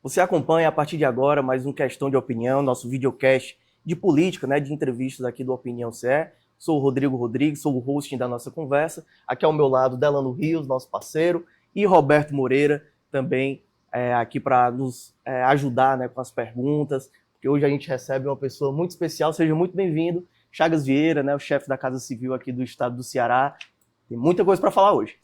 Você acompanha a partir de agora mais um Questão de Opinião, nosso videocast de política, né, de entrevistas aqui do Opinião CE. Sou o Rodrigo Rodrigues, sou o hosting da nossa conversa. Aqui ao meu lado, Delano Rios, nosso parceiro, e Roberto Moreira, também aqui para nos ajudar, né, com as perguntas, porque hoje a gente recebe uma pessoa muito especial. Seja muito bem-vindo, Chagas Vieira, né, o chefe da Casa Civil aqui do estado do Ceará. Tem muita coisa para falar hoje.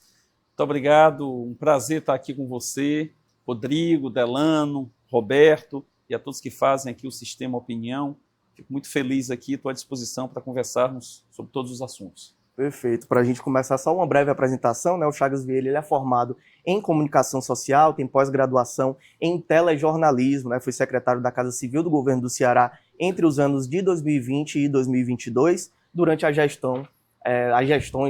Muito obrigado, um prazer estar aqui com você, Rodrigo, Delano, Roberto e a todos que fazem aqui o Sistema Opinião. Fico muito feliz aqui, estou à disposição para conversarmos sobre todos os assuntos. Perfeito. Para a gente começar, só uma breve apresentação, né? O Chagas Vieira ele é formado em comunicação social, tem pós-graduação em telejornalismo, né? Foi secretário da Casa Civil do governo do Ceará entre os anos de 2020 e 2022, durante as gestões,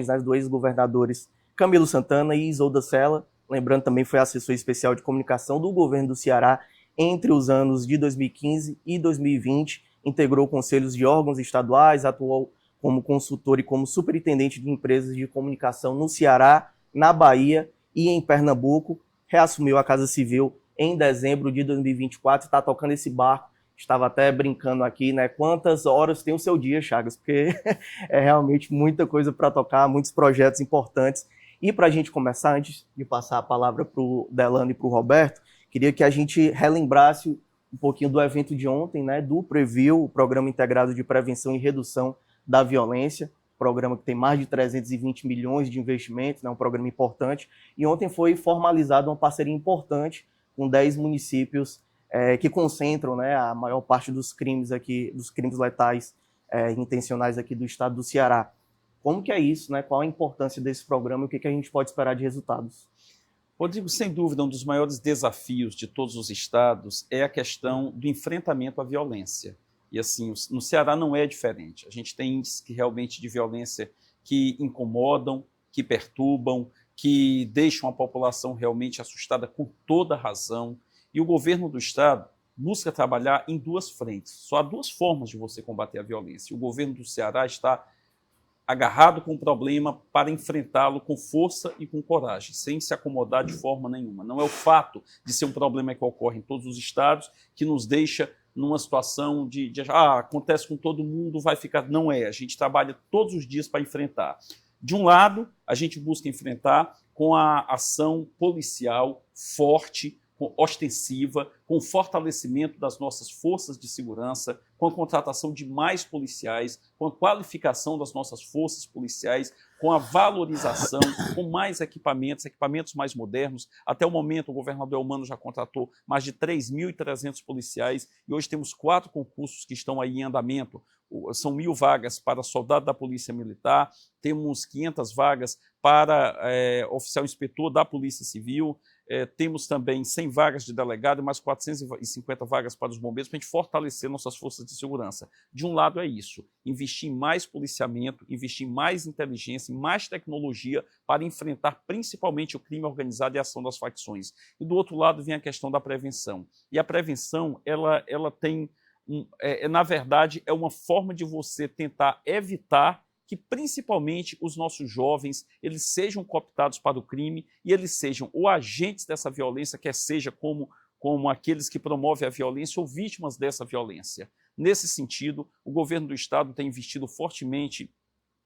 né, dos ex-governadores Camilo Santana e Isolda Sela. Lembrando, também foi assessor especial de comunicação do governo do Ceará entre os anos de 2015 e 2020, integrou conselhos de órgãos estaduais, atuou como consultor e como superintendente de empresas de comunicação no Ceará, na Bahia e em Pernambuco. Reassumiu a Casa Civil em dezembro de 2024, está tocando esse barco. Estava até brincando aqui, né? Quantas horas tem o seu dia, Chagas? Porque é realmente muita coisa para tocar, muitos projetos importantes. E para a gente começar, antes de passar a palavra para o Delano e para o Roberto, queria que a gente relembrasse um pouquinho do evento de ontem, né? Do Previl, o Programa Integrado de Prevenção e Redução da Violência, programa que tem mais de 320 milhões de investimentos, né, um programa importante. E ontem foi formalizada uma parceria importante com 10 municípios que concentram, né, a maior parte dos crimes aqui, dos crimes letais intencionais aqui do estado do Ceará. Como que é isso, né? Qual a importância desse programa e o que a gente pode esperar de resultados? Rodrigo, sem dúvida, um dos maiores desafios de todos os estados é a questão do enfrentamento à violência. E assim, no Ceará não é diferente. A gente tem índices que realmente de violência que incomodam, que perturbam, que deixam a população realmente assustada com toda razão. E o governo do estado busca trabalhar em duas frentes. Só há duas formas de você combater a violência. O governo do Ceará está agarrado com o problema para enfrentá-lo com força e com coragem, sem se acomodar de forma nenhuma. Não é o fato de ser um problema que ocorre em todos os estados que nos deixa numa situação de acontece com todo mundo, vai ficar... Não é, a gente trabalha todos os dias para enfrentar. De um lado, a gente busca enfrentar com a ação policial forte, ostensiva, com o fortalecimento das nossas forças de segurança, com a contratação de mais policiais, com a qualificação das nossas forças policiais, com a valorização, com mais equipamentos mais modernos. Até o momento, o governador Elmano já contratou mais de 3.300 policiais e hoje temos 4 concursos que estão aí em andamento. São 1.000 vagas para soldado da Polícia Militar, temos 500 vagas para oficial inspetor da Polícia Civil, temos também 100 vagas de delegado e mais 450 vagas para os bombeiros, para a gente fortalecer nossas forças de segurança. De um lado é isso, investir em mais policiamento, investir em mais inteligência, em mais tecnologia para enfrentar principalmente o crime organizado e a ação das facções. E do outro lado vem a questão da prevenção. E a prevenção, ela tem, na verdade, é uma forma de você tentar evitar que principalmente os nossos jovens eles sejam cooptados para o crime e eles sejam ou agentes dessa violência, quer seja como aqueles que promovem a violência ou vítimas dessa violência. Nesse sentido, o governo do estado tem investido fortemente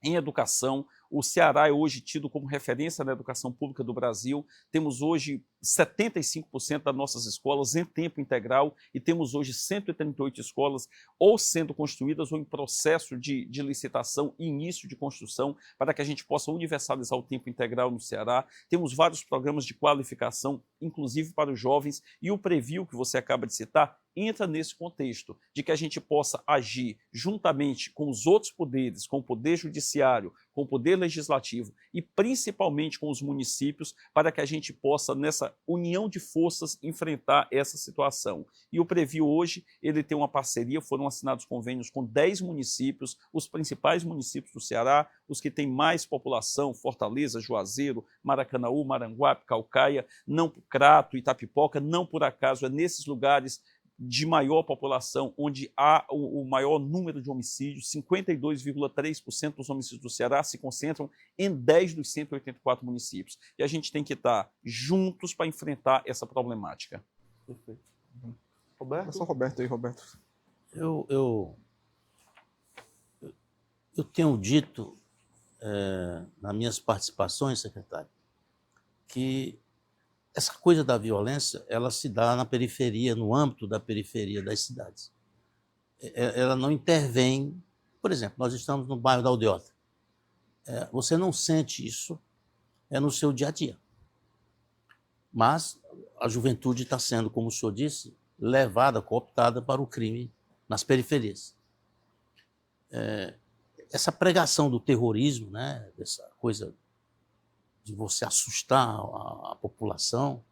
em educação. O Ceará é hoje tido como referência na educação pública do Brasil. Temos hoje 75% das nossas escolas em tempo integral e temos hoje 138 escolas ou sendo construídas ou em processo de licitação e início de construção para que a gente possa universalizar o tempo integral no Ceará. Temos vários programas de qualificação, inclusive para os jovens, e o Previl, que você acaba de citar, entra nesse contexto de que a gente possa agir juntamente com os outros poderes, com o Poder Judiciário, com o Poder Legislativo e principalmente com os municípios, para que a gente possa, nessa união de forças, enfrentar essa situação. E o Previl hoje, ele tem uma parceria, foram assinados convênios com 10 municípios, os principais municípios do Ceará, os que têm mais população, Fortaleza, Juazeiro, Maracanaú, Maranguape, Caucaia, Crato, Itapipoca, não por acaso, é nesses lugares de maior população, onde há o maior número de homicídios. 52,3% dos homicídios do Ceará se concentram em 10 dos 184 municípios. E a gente tem que estar juntos para enfrentar essa problemática. Perfeito. Roberto? Só Roberto aí, Roberto. Eu tenho dito, nas minhas participações, secretário, que essa coisa da violência, ela se dá na periferia, no âmbito da periferia das cidades. Ela não intervém. Por exemplo, nós estamos no bairro da Aldeota. Você não sente isso no seu dia a dia. Mas a juventude está sendo, como o senhor disse, levada, cooptada para o crime nas periferias. Essa pregação do terrorismo, né, dessa coisa de você assustar a população,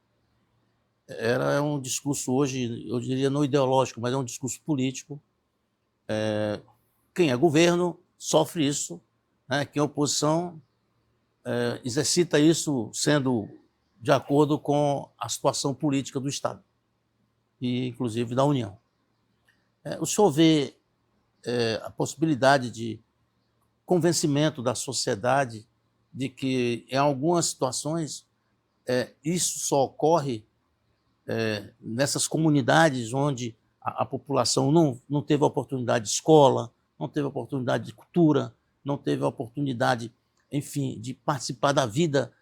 é um discurso hoje, eu diria não ideológico, mas é um discurso político. Quem é governo sofre isso, né? Quem é oposição exercita isso sendo de acordo com a situação política do Estado e, inclusive, da União. O senhor vê a possibilidade de convencimento da sociedade de que, em algumas situações, isso só ocorre nessas comunidades onde a população não teve a oportunidade de escola, não teve a oportunidade de cultura, não teve a oportunidade, enfim, de participar da vida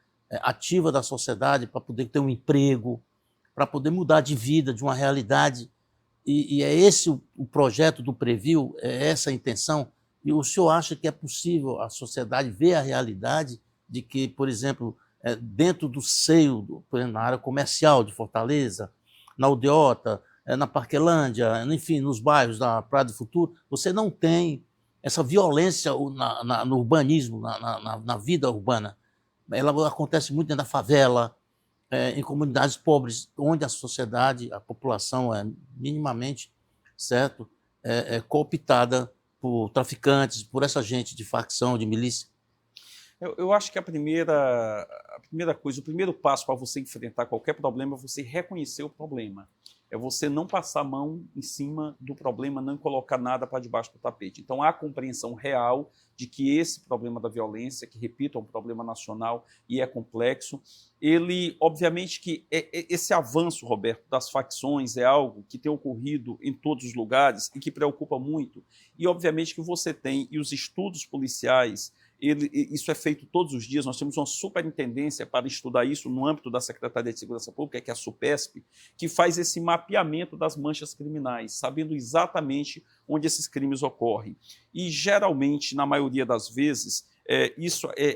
ativa da sociedade para poder ter um emprego, para poder mudar de vida, de uma realidade. E é esse o projeto do Previl, é essa a intenção. E o senhor acha que é possível a sociedade ver a realidade de que, por exemplo, dentro do seio, por exemplo, na área comercial de Fortaleza, na Aldeota, na Parquelândia, enfim, nos bairros da Praia do Futuro, você não tem essa violência no urbanismo, na vida urbana. Ela acontece muito dentro da favela, em comunidades pobres, onde a sociedade, a população é minimamente, certo, cooptada por traficantes, por essa gente de facção, de milícia. Eu acho que a primeira coisa, o primeiro passo para você enfrentar qualquer problema é você reconhecer o problema. É você não passar a mão em cima do problema, não colocar nada para debaixo do tapete. Então, há a compreensão real de que esse problema da violência, que, repito, é um problema nacional e é complexo, ele, obviamente que esse avanço, Roberto, das facções é algo que tem ocorrido em todos os lugares e que preocupa muito. E, obviamente, que você tem, e os estudos policiais, isso é feito todos os dias, nós temos uma superintendência para estudar isso no âmbito da Secretaria de Segurança Pública, que é a SUPESP, que faz esse mapeamento das manchas criminais, sabendo exatamente onde esses crimes ocorrem. E, geralmente, na maioria das vezes,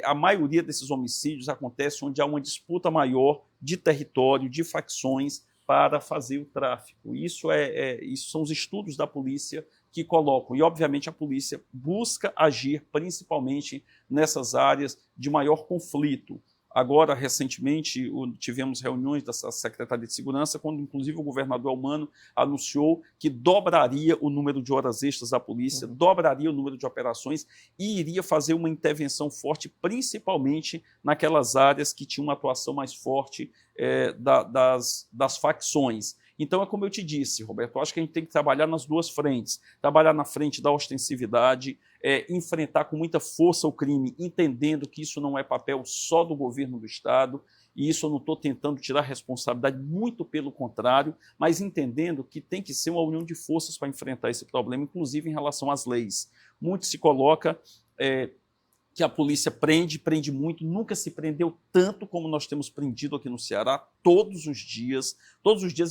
a maioria desses homicídios acontece onde há uma disputa maior de território, de facções, para fazer o tráfico. Isso são os estudos da polícia que colocam, e obviamente a polícia busca agir principalmente nessas áreas de maior conflito. Agora, recentemente, tivemos reuniões da Secretaria de Segurança, quando inclusive o governador Elmano anunciou que dobraria o número de horas extras da polícia, dobraria o número de operações e iria fazer uma intervenção forte, principalmente naquelas áreas que tinham uma atuação mais forte das facções. Então, é como eu te disse, Roberto, eu acho que a gente tem que trabalhar nas duas frentes. Trabalhar na frente da ostensividade, enfrentar com muita força o crime, entendendo que isso não é papel só do governo do Estado, e isso eu não estou tentando tirar responsabilidade, muito pelo contrário, mas entendendo que tem que ser uma união de forças para enfrentar esse problema, inclusive em relação às leis. Muito se coloca que a polícia prende muito, nunca se prendeu tanto como nós temos prendido aqui no Ceará, todos os dias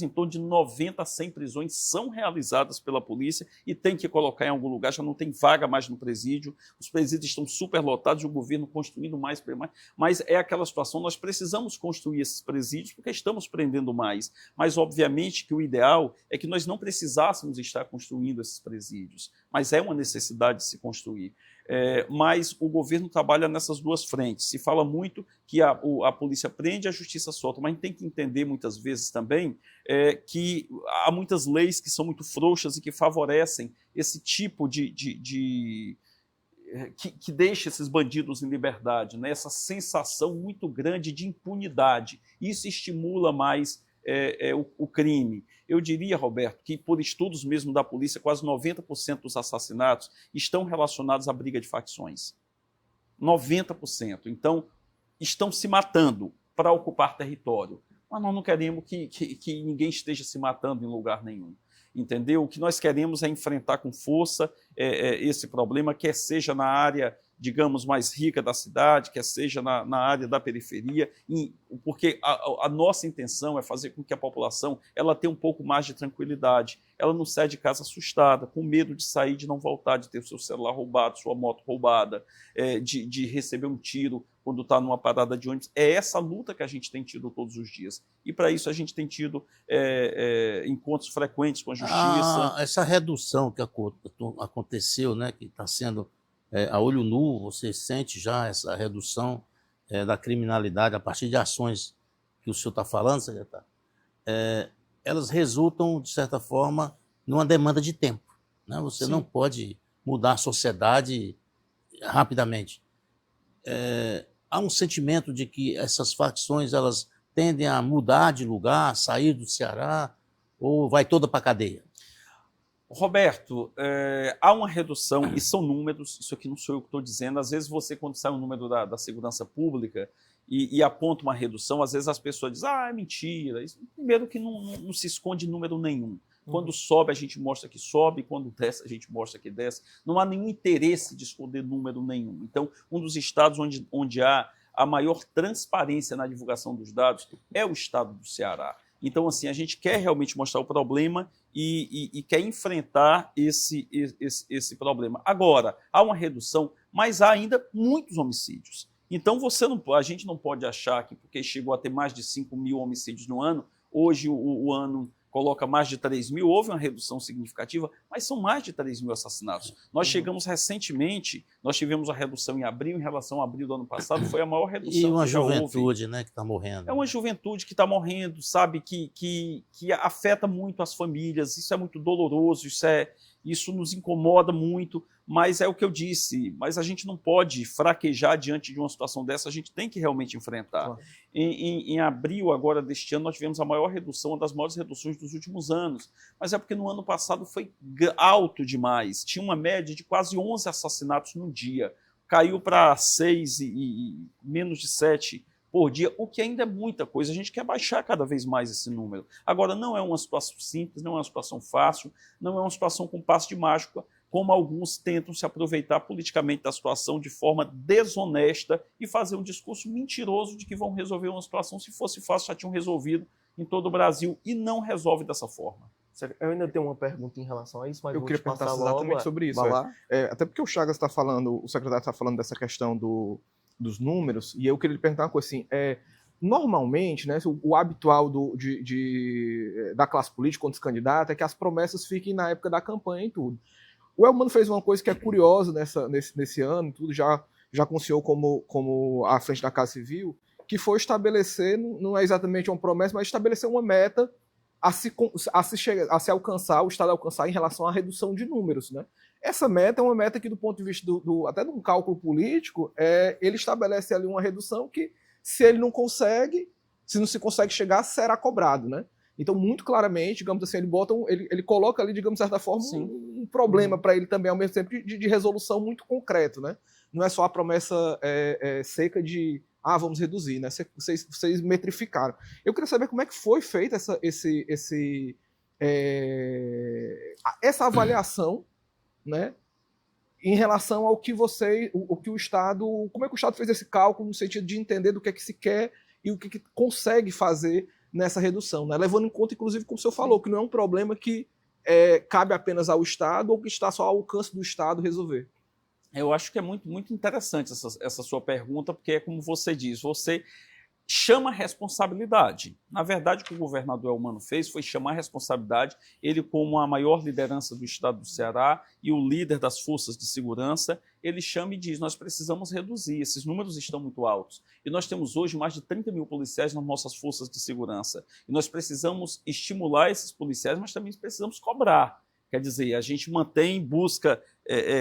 em torno de 90 a 100 prisões são realizadas pela polícia e tem que colocar em algum lugar, já não tem vaga mais no presídio, os presídios estão superlotados, o governo construindo mais, mas é aquela situação, nós precisamos construir esses presídios porque estamos prendendo mais, mas obviamente que o ideal é que nós não precisássemos estar construindo esses presídios, mas é uma necessidade de se construir. Mas o governo trabalha nessas duas frentes. Se fala muito que a polícia prende e a justiça solta, mas a gente tem que entender muitas vezes também que há muitas leis que são muito frouxas e que favorecem esse tipo que deixa esses bandidos em liberdade, né? Essa sensação muito grande de impunidade. Isso estimula mais o crime. Eu diria, Roberto, que por estudos mesmo da polícia, quase 90% dos assassinatos estão relacionados à briga de facções. 90%. Então, estão se matando para ocupar território. mas nós não queremos que ninguém esteja se matando em lugar nenhum. Entendeu? O que nós queremos é enfrentar com força esse problema, quer seja na área, digamos, mais rica da cidade, quer seja na área da periferia, porque a nossa intenção é fazer com que a população ela tenha um pouco mais de tranquilidade. Ela não sai de casa assustada, com medo de sair, de não voltar, de ter o seu celular roubado, sua moto roubada, de receber um tiro quando está numa parada de ônibus. É essa luta que a gente tem tido todos os dias. E, para isso, a gente tem tido encontros frequentes com a justiça. Essa redução que aconteceu, né, que está sendo a olho nu, você sente já essa redução da criminalidade a partir de ações que o senhor está falando, secretário, elas resultam, de certa forma, numa demanda de tempo, né? Você não pode mudar a sociedade rapidamente. Há um sentimento de que essas facções elas tendem a mudar de lugar, sair do Ceará, ou vai toda para a cadeia? Roberto, há uma redução, e são números, isso aqui não sou eu que estou dizendo, às vezes você, quando sai um número da segurança pública e aponta uma redução, às vezes as pessoas dizem, é mentira, isso, primeiro que não se esconde número nenhum. Quando sobe, a gente mostra que sobe, quando desce, a gente mostra que desce. Não há nenhum interesse de esconder número nenhum. Então, um dos estados onde há a maior transparência na divulgação dos dados é o estado do Ceará. Então, assim, a gente quer realmente mostrar o problema e quer enfrentar esse problema. Agora, há uma redução, mas há ainda muitos homicídios. Então, a gente não pode achar que, porque chegou a ter mais de 5 mil homicídios no ano, hoje o ano coloca mais de 3 mil, houve uma redução significativa, mas são mais de 3 mil assassinatos. Nós chegamos recentemente, nós tivemos a redução em abril, em relação a abril do ano passado, foi a maior redução e uma que já juventude, houve. né, que está morrendo. É uma juventude que está morrendo, sabe, que afeta muito as famílias, isso é muito doloroso, isso nos incomoda muito, mas é o que eu disse, mas a gente não pode fraquejar diante de uma situação dessa, a gente tem que realmente enfrentar. Claro. Em abril agora deste ano, nós tivemos a maior redução, uma das maiores reduções dos últimos anos, mas é porque no ano passado foi alto demais, tinha uma média de quase 11 assassinatos no dia, caiu para 6 e menos de 7 por dia, o que ainda é muita coisa. A gente quer baixar cada vez mais esse número. Agora, não é uma situação simples, não é uma situação fácil, não é uma situação com passe de mágica, como alguns tentam se aproveitar politicamente da situação de forma desonesta e fazer um discurso mentiroso de que vão resolver uma situação. Se fosse fácil, já tinham resolvido em todo o Brasil, e não resolve dessa forma. Eu ainda tenho uma pergunta em relação a isso, mas eu vou queria perguntar exatamente sobre isso. Até porque o Chagas está falando, o secretário está falando dessa questão dos números, e eu queria lhe perguntar uma coisa assim, normalmente, né, o habitual da classe política contra os candidatos é que as promessas fiquem na época da campanha e tudo. O Elmano fez uma coisa que é curiosa nesse ano, tudo já anunciou como à frente da Casa Civil, que foi estabelecer, não é exatamente uma promessa, mas estabelecer uma meta a se alcançar, o Estado alcançar em relação à redução de números, né? Essa meta é uma meta que, do ponto de vista até de um cálculo político, ele estabelece ali uma redução que, se não se consegue chegar, será cobrado, né? Então, muito claramente, digamos assim, ele coloca ali, digamos, de certa forma, um problema para ele também, ao mesmo tempo, de resolução muito concreto, né? Não é só a promessa seca de vamos reduzir, né? Vocês metrificaram. Eu queria saber como é que foi feita essa avaliação, né, em relação ao que o Estado, como é que o Estado fez esse cálculo no sentido de entender do que é que se quer e o que consegue fazer nessa redução, né? Levando em conta, inclusive, como o senhor falou, que não é um problema que cabe apenas ao Estado ou que está só ao alcance do Estado resolver. Eu acho que é muito, muito interessante essa sua pergunta, porque é como você diz, você chama a responsabilidade. Na verdade, o que o governador Elmano fez foi chamar a responsabilidade, ele como a maior liderança do estado do Ceará e o líder das forças de segurança, ele chama e diz, nós precisamos reduzir, esses números estão muito altos. E nós temos hoje mais de 30 mil policiais nas nossas forças de segurança. E nós precisamos estimular esses policiais, mas também precisamos cobrar. Quer dizer, a gente mantém, busca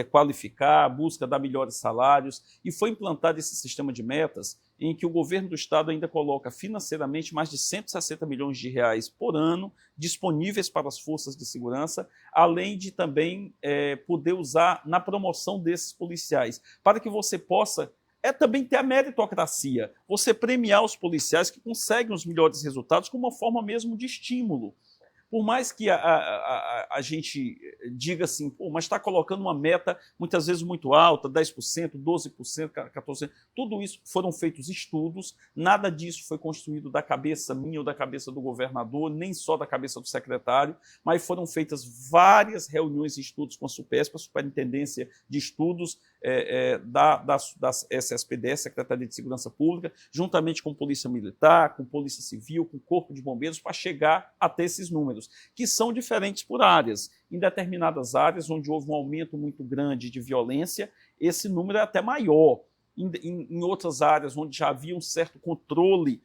qualificar, busca dar melhores salários, e foi implantado esse sistema de metas em que o governo do estado ainda coloca financeiramente mais de 160 milhões de reais por ano disponíveis para as forças de segurança, além de também poder usar na promoção desses policiais, para que você possa é também ter a meritocracia. Você premiar os policiais que conseguem os melhores resultados como uma forma mesmo de estímulo. Por mais que a gente diga assim, pô, mas está colocando uma meta muitas vezes muito alta, 10%, 12%, 14%, tudo isso foram feitos estudos, nada disso foi construído da cabeça minha ou da cabeça do governador, nem só da cabeça do secretário, mas foram feitas várias reuniões e estudos com a SUPESP, a Superintendência de Estudos da SSPD, Secretaria de Segurança Pública, juntamente com Polícia Militar, com Polícia Civil, com Corpo de Bombeiros, para chegar até esses números, que são diferentes por áreas. Em determinadas áreas onde houve um aumento muito grande de violência, esse número é até maior. Em outras áreas onde já havia um certo controle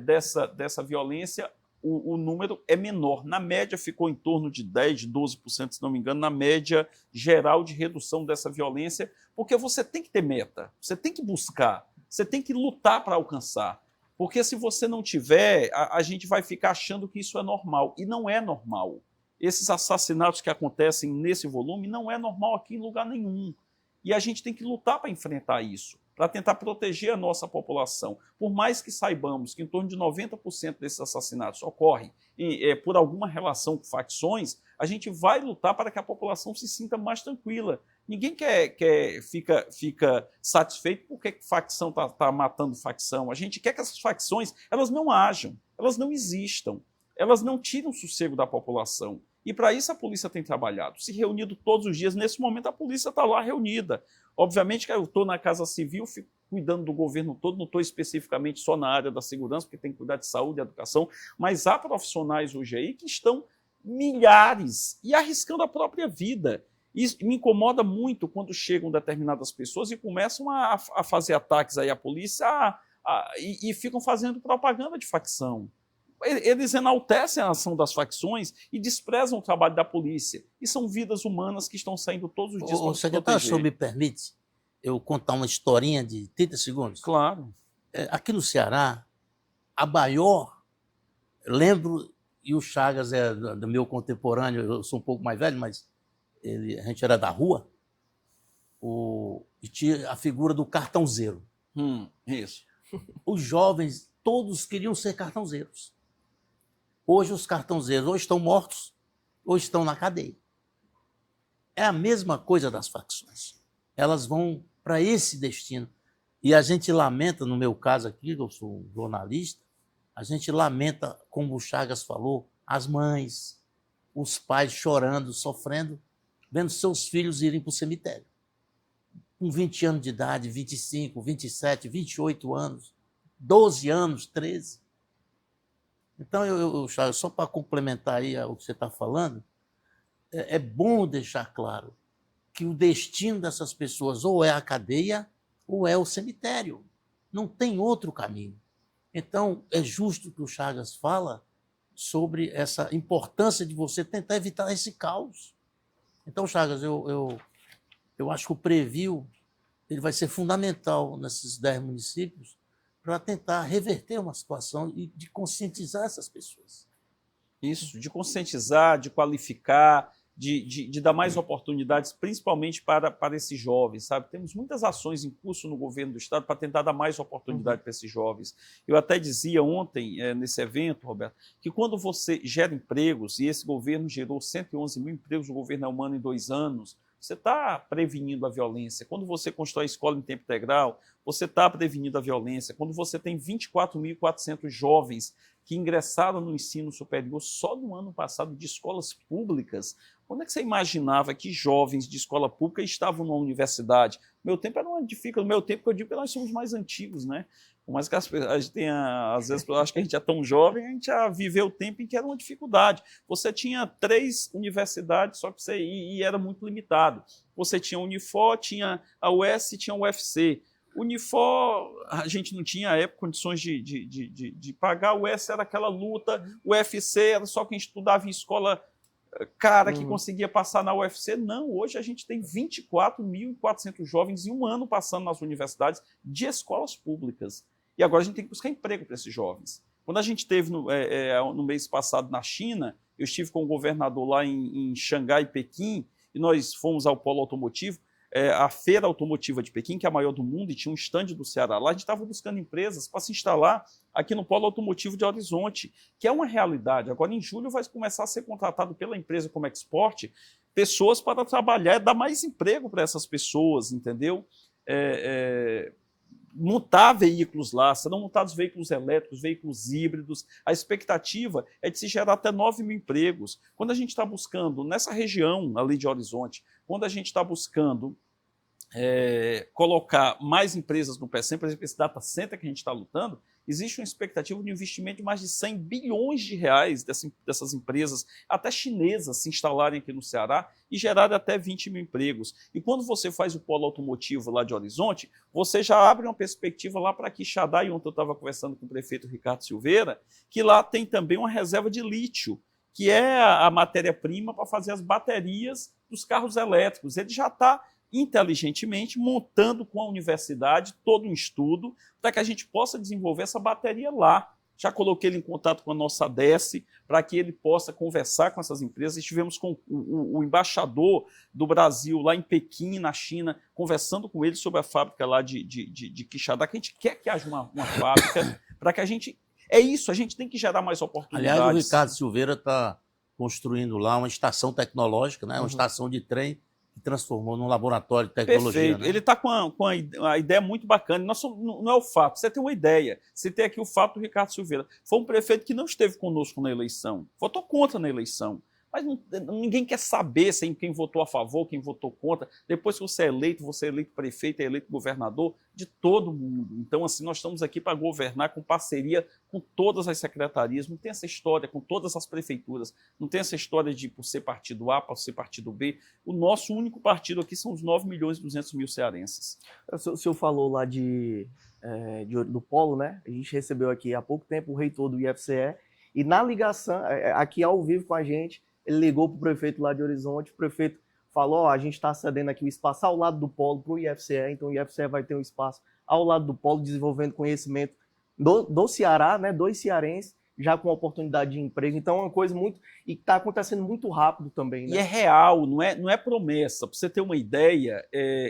dessa violência, o número é menor. Na média ficou em torno de 10%, 12%, se não me engano, na média geral de redução dessa violência, porque você tem que ter meta, você tem que buscar, você tem que lutar para alcançar. Porque se você não tiver, a gente vai ficar achando que isso é normal. E não é normal. Esses assassinatos que acontecem nesse volume não é normal aqui em lugar nenhum. E a gente tem que lutar para enfrentar isso, para tentar proteger a nossa população. Por mais que saibamos que em torno de 90% desses assassinatos ocorrem por alguma relação com facções, a gente vai lutar para que a população se sinta mais tranquila. Ninguém fica satisfeito porque facção está matando facção. A gente quer que essas facções elas não hajam, elas não existam, elas não tiram o sossego da população. E para isso a polícia tem trabalhado, se reunido todos os dias. Nesse momento a polícia está lá reunida. Obviamente que eu estou na Casa Civil, fico cuidando do governo todo, não estou especificamente só na área da segurança, porque tem que cuidar de saúde e educação, mas há profissionais hoje aí que estão milhares e arriscando a própria vida. Isso me incomoda muito quando chegam determinadas pessoas e começam a fazer ataques aí à polícia e ficam fazendo propaganda de facção. Eles enaltecem a ação das facções e desprezam o trabalho da polícia. E são vidas humanas que estão saindo todos os dias para se secretário, o senhor me permite eu contar uma historinha de 30 segundos? Claro. Aqui no Ceará, a maior, lembro, e o Chagas é do meu contemporâneo, eu sou um pouco mais velho, mas a gente era da rua, e tinha a figura do cartãozeiro. Isso. Os jovens, todos queriam ser cartãozeiros. Hoje os cartãozeiros ou estão mortos ou estão na cadeia. É a mesma coisa das facções. Elas vão para esse destino. E a gente lamenta, no meu caso aqui, eu sou jornalista, a gente lamenta, como o Chagas falou, as mães, os pais chorando, sofrendo, vendo seus filhos irem para o cemitério. Com 20 anos de idade, 25, 27, 28 anos, 12 anos, 13. Então, Chagas, só para complementar aí o que você está falando, é bom deixar claro que o destino dessas pessoas ou é a cadeia ou é o cemitério. Não tem outro caminho. Então, é justo que o Chagas fala sobre essa importância de você tentar evitar esse caos. Então, Chagas, eu acho que o Previl ele vai ser fundamental nesses 10 municípios para tentar reverter uma situação e de conscientizar essas pessoas. Isso, de conscientizar, de qualificar, de dar mais oportunidades, principalmente para esses jovens, sabe? Temos muitas ações em curso no governo do Estado para tentar dar mais oportunidade para esses jovens. Eu até dizia ontem, nesse evento, Roberto, que quando você gera empregos, e esse governo gerou 111 mil empregos no governo humano em 2 anos, você está prevenindo a violência. Quando você constrói escola em tempo integral, você está prevenindo a violência. Quando você tem 24.400 jovens que ingressaram no ensino superior só no ano passado de escolas públicas, quando é que você imaginava que jovens de escola pública estavam na universidade? Meu tempo era uma dificuldade. No meu tempo, que eu digo que nós somos mais antigos, né? Por mais que a gente tenha, às vezes, eu acho que a gente é tão jovem, a gente já viveu o tempo em que era uma dificuldade. Você tinha 3 universidades, só que você e era muito limitado. Você tinha a Unifor, tinha a UES e tinha a UFC. Unifor, a gente não tinha, à época, condições de pagar. O UES era aquela luta. O UFC era só quem estudava em escola cara que conseguia passar na UFC. Não, hoje a gente tem 24.400 jovens em um ano passando nas universidades de escolas públicas. E agora a gente tem que buscar emprego para esses jovens. Quando a gente esteve no mês passado na China, eu estive com o governador lá em Xangai e Pequim, e nós fomos ao polo automotivo. a Feira Automotiva de Pequim, que é a maior do mundo, e tinha um estande do Ceará lá, a gente estava buscando empresas para se instalar aqui no Polo Automotivo de Horizonte, que é uma realidade. Agora, em julho, vai começar a ser contratado pela empresa como Export pessoas para trabalhar, dar mais emprego para essas pessoas, entendeu? Montar veículos lá, serão montados veículos elétricos, veículos híbridos. A expectativa é de se gerar até 9 mil empregos. Quando a gente está buscando, nessa região ali de Horizonte, quando a gente está buscando colocar mais empresas no PECEM, por exemplo, esse data center que a gente está lutando, existe uma expectativa de investimento de mais de 100 bilhões de reais dessas empresas, até chinesas, se instalarem aqui no Ceará e gerarem até 20 mil empregos. E quando você faz o polo automotivo lá de Horizonte, você já abre uma perspectiva lá para Quixadá, e ontem eu estava conversando com o prefeito Ricardo Silveira, que lá tem também uma reserva de lítio, que é a matéria-prima para fazer as baterias dos carros elétricos. Ele já está inteligentemente montando com a universidade todo um estudo para que a gente possa desenvolver essa bateria lá. Já coloquei ele em contato com a nossa ADESE para que ele possa conversar com essas empresas. Estivemos com o embaixador do Brasil lá em Pequim, na China, conversando com ele sobre a fábrica lá de Quixadá, que a gente quer que haja uma fábrica para que a gente... É isso, a gente tem que gerar mais oportunidades. Aliás, o Ricardo Silveira está construindo lá uma estação tecnológica, né? Uma estação de trem, que transformou num laboratório de tecnologia. Perfeito. Né? Ele está com a ideia muito bacana. Não é o fato, você tem uma ideia. Você tem aqui o fato do Ricardo Silveira. Foi um prefeito que não esteve conosco na eleição, votou contra na eleição. Mas ninguém quer saber quem votou a favor, quem votou contra. Depois que você é eleito prefeito, é eleito governador de todo mundo. Então, assim, nós estamos aqui para governar com parceria com todas as secretarias. Não tem essa história com todas as prefeituras. Não tem essa história de por ser partido A, por ser partido B. O nosso único partido aqui são os 9.200.000 cearenses. O senhor falou lá do Polo, né? A gente recebeu aqui há pouco tempo o reitor do IFCE. E na ligação, aqui ao vivo com a gente, ele ligou para o prefeito lá de Horizonte, o prefeito falou, a gente está cedendo aqui o espaço ao lado do polo para o IFCE, então o IFCE vai ter um espaço ao lado do polo, desenvolvendo conhecimento do Ceará, né, dos cearenses, já com oportunidade de emprego. Então é uma coisa muito... E está acontecendo muito rápido também. Né? E é real, não é promessa. Para você ter uma ideia,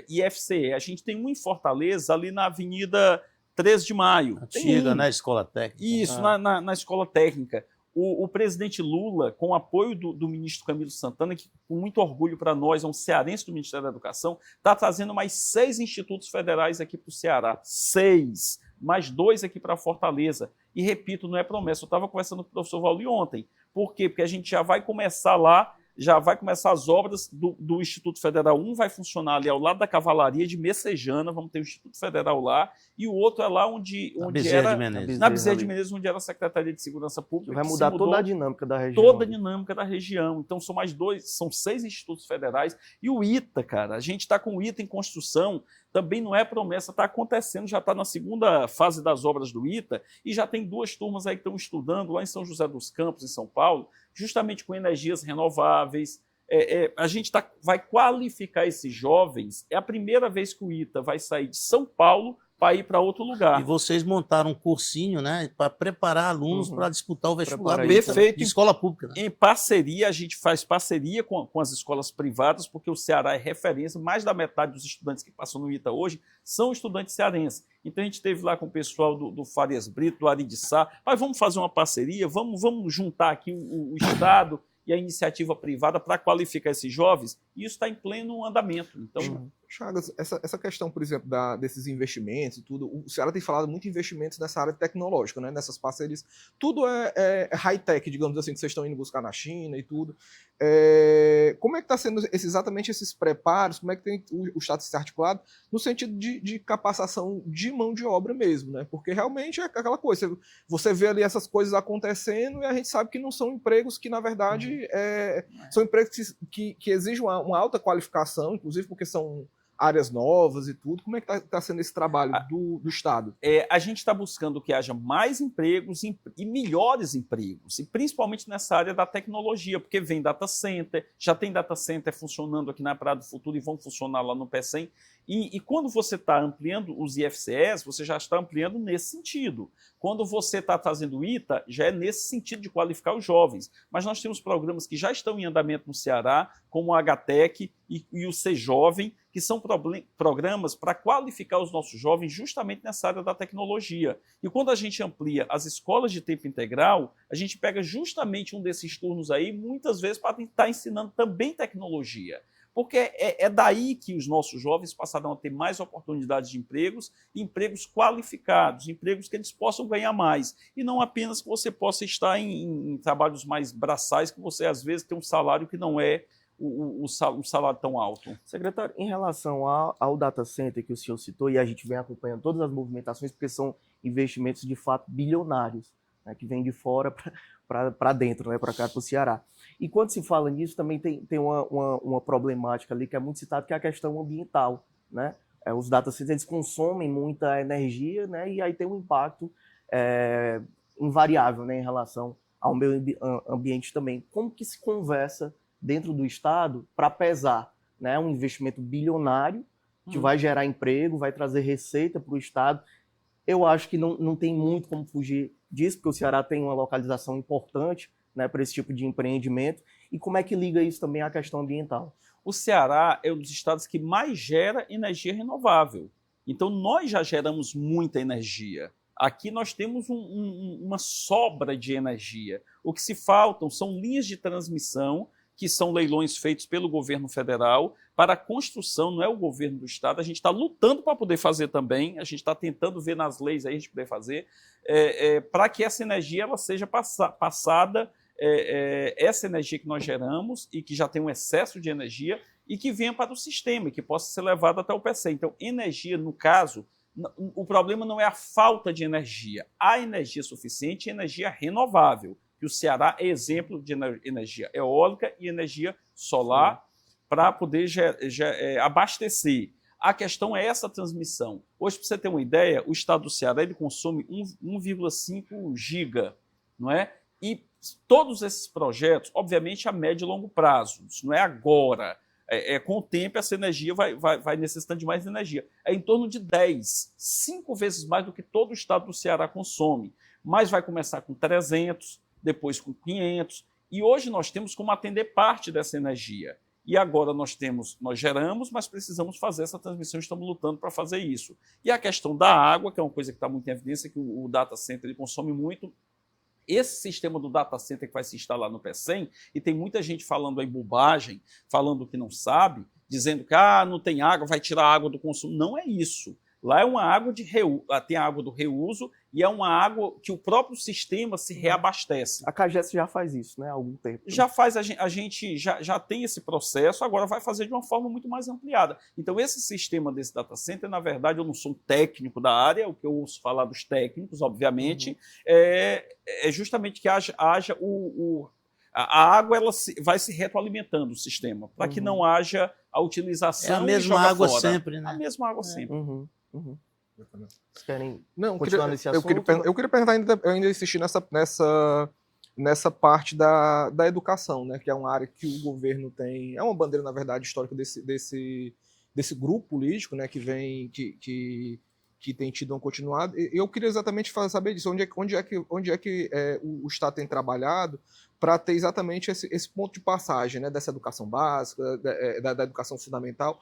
IFCE, a gente tem um em Fortaleza, ali na Avenida 13 de Maio. Antiga, né? Escola Técnica. Isso, na Escola Técnica. O presidente Lula, com o apoio do ministro Camilo Santana, que com muito orgulho para nós, é um cearense do Ministério da Educação, está trazendo mais 6 institutos federais aqui para o Ceará. 6, mais 2 aqui para Fortaleza. E repito, não é promessa. Eu estava conversando com o professor Valli ontem. Por quê? Porque a gente já vai começar lá, já vai começar as obras do Instituto Federal. Um vai funcionar ali ao lado da Cavalaria de Messejana, vamos ter o Instituto Federal lá, e o outro é lá onde era... Na Bezerra de Menezes, onde era a Secretaria de Segurança Pública. Vai mudar toda a dinâmica da região. Toda a dinâmica da região. Então, são 6 institutos federais. E o ITA, cara, a gente está com o ITA em construção, também não é promessa, está acontecendo, já está na segunda fase das obras do ITA, e já tem 2 turmas aí que estão estudando lá em São José dos Campos, em São Paulo, justamente com energias renováveis. A gente vai qualificar esses jovens. É a primeira vez que o ITA vai sair de São Paulo para ir para outro lugar. E vocês montaram um cursinho, né, para preparar alunos para disputar o vestibular do Perfeito. De escola pública. Né? Em parceria, a gente faz parceria com as escolas privadas, porque o Ceará é referência, mais da metade dos estudantes que passam no ITA hoje são estudantes cearenses. Então a gente esteve lá com o pessoal do Farias Brito, do Aridissá, mas vamos fazer uma parceria, vamos juntar aqui o Estado e a iniciativa privada para qualificar esses jovens, e isso está em pleno andamento. Então, Chagas, essa questão, por exemplo, desses investimentos e tudo, o Ceará tem falado muito em investimentos nessa área tecnológica, né, nessas parcerias. Tudo é high-tech, digamos assim, que vocês estão indo buscar na China e tudo. Como é que está sendo exatamente esses preparos? Como é que tem o Estado se articulado no sentido de capacitação de mão de obra mesmo, né? Porque realmente é aquela coisa, você vê ali essas coisas acontecendo e a gente sabe que não são empregos que, na verdade, são empregos que exigem uma alta qualificação, inclusive porque são áreas novas e tudo. Como é que está sendo esse trabalho do Estado? A gente está buscando que haja mais empregos e melhores empregos, e principalmente nessa área da tecnologia, porque vem data center, já tem data center funcionando aqui na Praia do Futuro e vão funcionar lá no PECEM. E quando você está ampliando os IFCEs, você já está ampliando nesse sentido. Quando você está trazendo o ITA, já é nesse sentido de qualificar os jovens. Mas nós temos programas que já estão em andamento no Ceará, como o HTEC e o Ser Jovem, que são programas para qualificar os nossos jovens justamente nessa área da tecnologia. E quando a gente amplia as escolas de tempo integral, a gente pega justamente um desses turnos aí, muitas vezes para estar ensinando também tecnologia. Porque é daí que os nossos jovens passarão a ter mais oportunidades de empregos, empregos qualificados, empregos que eles possam ganhar mais. E não apenas que você possa estar em trabalhos mais braçais, que você às vezes tem um salário que não é um salário tão alto. Secretário, em relação ao data center que o senhor citou, e a gente vem acompanhando todas as movimentações, porque são investimentos de fato bilionários, né, que vêm de fora para dentro, né, para cá, para o Ceará. E quando se fala nisso, também tem uma problemática ali que é muito citada, que é a questão ambiental, né? Os data centers eles consomem muita energia, né, e aí tem um impacto invariável, né, em relação ao meio ambiente também. Como que se conversa dentro do Estado para pesar, né, um investimento bilionário que vai gerar emprego, vai trazer receita para o Estado? Eu acho que não tem muito como fugir disso, porque o Ceará tem uma localização importante, né, para esse tipo de empreendimento. E como é que liga isso também à questão ambiental? O Ceará é um dos estados que mais gera energia renovável. Então, nós já geramos muita energia. Aqui nós temos uma sobra de energia. O que se faltam são linhas de transmissão, que são leilões feitos pelo governo federal para a construção, não é o governo do estado. A gente está lutando para poder fazer também, a gente está tentando ver nas leis aí a gente poder fazer, para que essa energia ela seja passada, essa energia que nós geramos e que já tem um excesso de energia e que venha para o sistema e que possa ser levada até o PC. Então, energia, no caso, o problema não é a falta de energia. Há energia suficiente e energia renovável. Que o Ceará é exemplo de energia eólica e energia solar para poder abastecer. A questão é essa transmissão. Hoje, para você ter uma ideia, o estado do Ceará ele consome 1,5 giga, não é? E todos esses projetos, obviamente, a médio e longo prazo. Isso não é agora. Com o tempo, essa energia vai necessitando de mais energia. É em torno de 5 vezes mais do que todo o estado do Ceará consome. Mas vai começar com 300, depois com 500, e hoje nós temos como atender parte dessa energia. E agora nós geramos, mas precisamos fazer essa transmissão, estamos lutando para fazer isso. E a questão da água, que é uma coisa que está muito em evidência, que o data center ele consome muito. Esse sistema do data center que vai se instalar no PECEM, e tem muita gente falando aí bobagem, falando que não sabe, dizendo que não tem água, vai tirar a água do consumo. Não é isso. Lá é uma água tem a água do reuso e é uma água que o próprio sistema se reabastece. A CAGES já faz isso, né, há algum tempo. Já faz, a gente já tem esse processo, agora vai fazer de uma forma muito mais ampliada. Então, esse sistema desse data center, na verdade, eu não sou um técnico da área, o que eu ouço falar dos técnicos, obviamente, é justamente que haja a água vai se retroalimentando o sistema, para que não haja a utilização. É a mesma água fora. Sempre, né? A mesma água sempre. Vocês querem continuar nesse assunto? Eu queria perguntar, eu ainda insisti nessa parte da educação, né, que é uma área que o governo tem, é uma bandeira, na verdade, histórica desse grupo político, né, que tem tido uma continuada. Eu queria exatamente saber disso, onde é que o Estado tem trabalhado para ter exatamente esse ponto de passagem, né, dessa educação básica, da educação fundamental,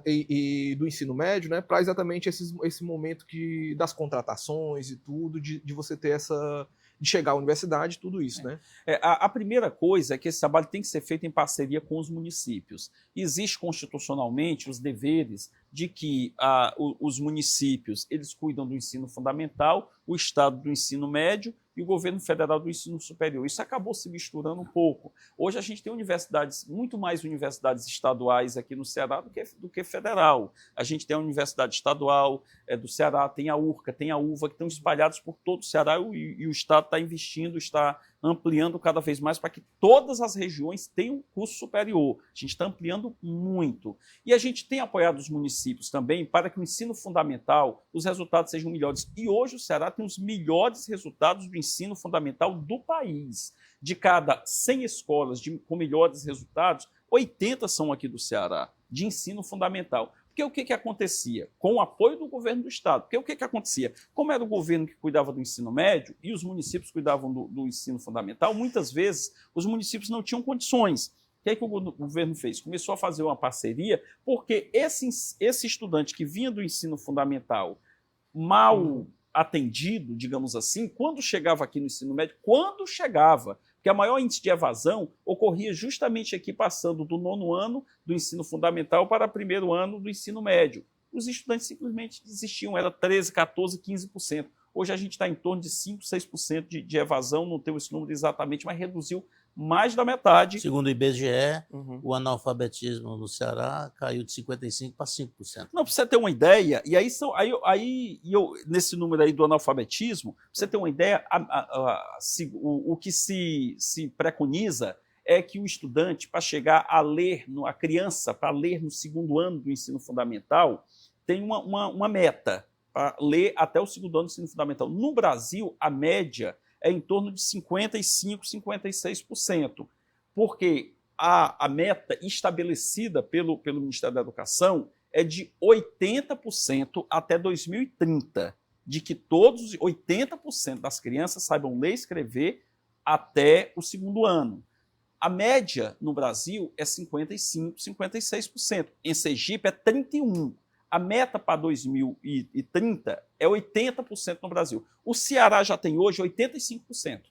e do ensino médio, né, para exatamente esse momento das contratações e tudo, de você ter de chegar à universidade, tudo isso, né? A primeira coisa é que esse trabalho tem que ser feito em parceria com os municípios. Existe constitucionalmente os deveres de que os municípios eles cuidam do ensino fundamental, o Estado do ensino médio e o governo federal do ensino superior. Isso acabou se misturando um pouco. Hoje a gente tem muito mais universidades estaduais aqui no Ceará do que federal. A gente tem a Universidade Estadual do Ceará, tem a URCA, tem a UVA, que estão espalhados por todo o Ceará e o Estado está investindo, está ampliando cada vez mais para que todas as regiões tenham um curso superior. A gente está ampliando muito. E a gente tem apoiado os municípios também para que o ensino fundamental, os resultados sejam melhores. E hoje o Ceará tem os melhores resultados do ensino fundamental do país. De cada 100 escolas com melhores resultados, 80 são aqui do Ceará, de ensino fundamental. Porque o que acontecia? Com o apoio do governo do Estado. Porque o que acontecia? Como era o governo que cuidava do ensino médio e os municípios cuidavam do ensino fundamental, muitas vezes os municípios não tinham condições. O que o governo fez? Começou a fazer uma parceria, porque esse estudante que vinha do ensino fundamental mal atendido, digamos assim, quando chegava aqui no ensino médio, porque a maior índice de evasão ocorria justamente aqui passando do 9º ano do ensino fundamental para o 1º ano do ensino médio. Os estudantes simplesmente desistiam, era 13%, 14%, 15%. Hoje a gente está em torno de 5%, 6% de evasão, não tenho esse número exatamente, mas reduziu mais da metade. Segundo o IBGE, o analfabetismo no Ceará caiu de 55% para 5%. Não, para você ter uma ideia, e nesse número aí do analfabetismo, para você ter uma ideia, o que se preconiza é que o estudante, para chegar a ler, a criança, para ler no 2º ano do ensino fundamental, tem uma meta para ler até o 2º ano do ensino fundamental. No Brasil, a média é em torno de 55%, 56%, porque a meta estabelecida pelo Ministério da Educação é de 80% até 2030, de que 80% das crianças saibam ler e escrever até o 2º ano. A média no Brasil é 55%, 56%. Em Sergipe é 31%. A meta para 2030 é 80% no Brasil. O Ceará já tem hoje 85%.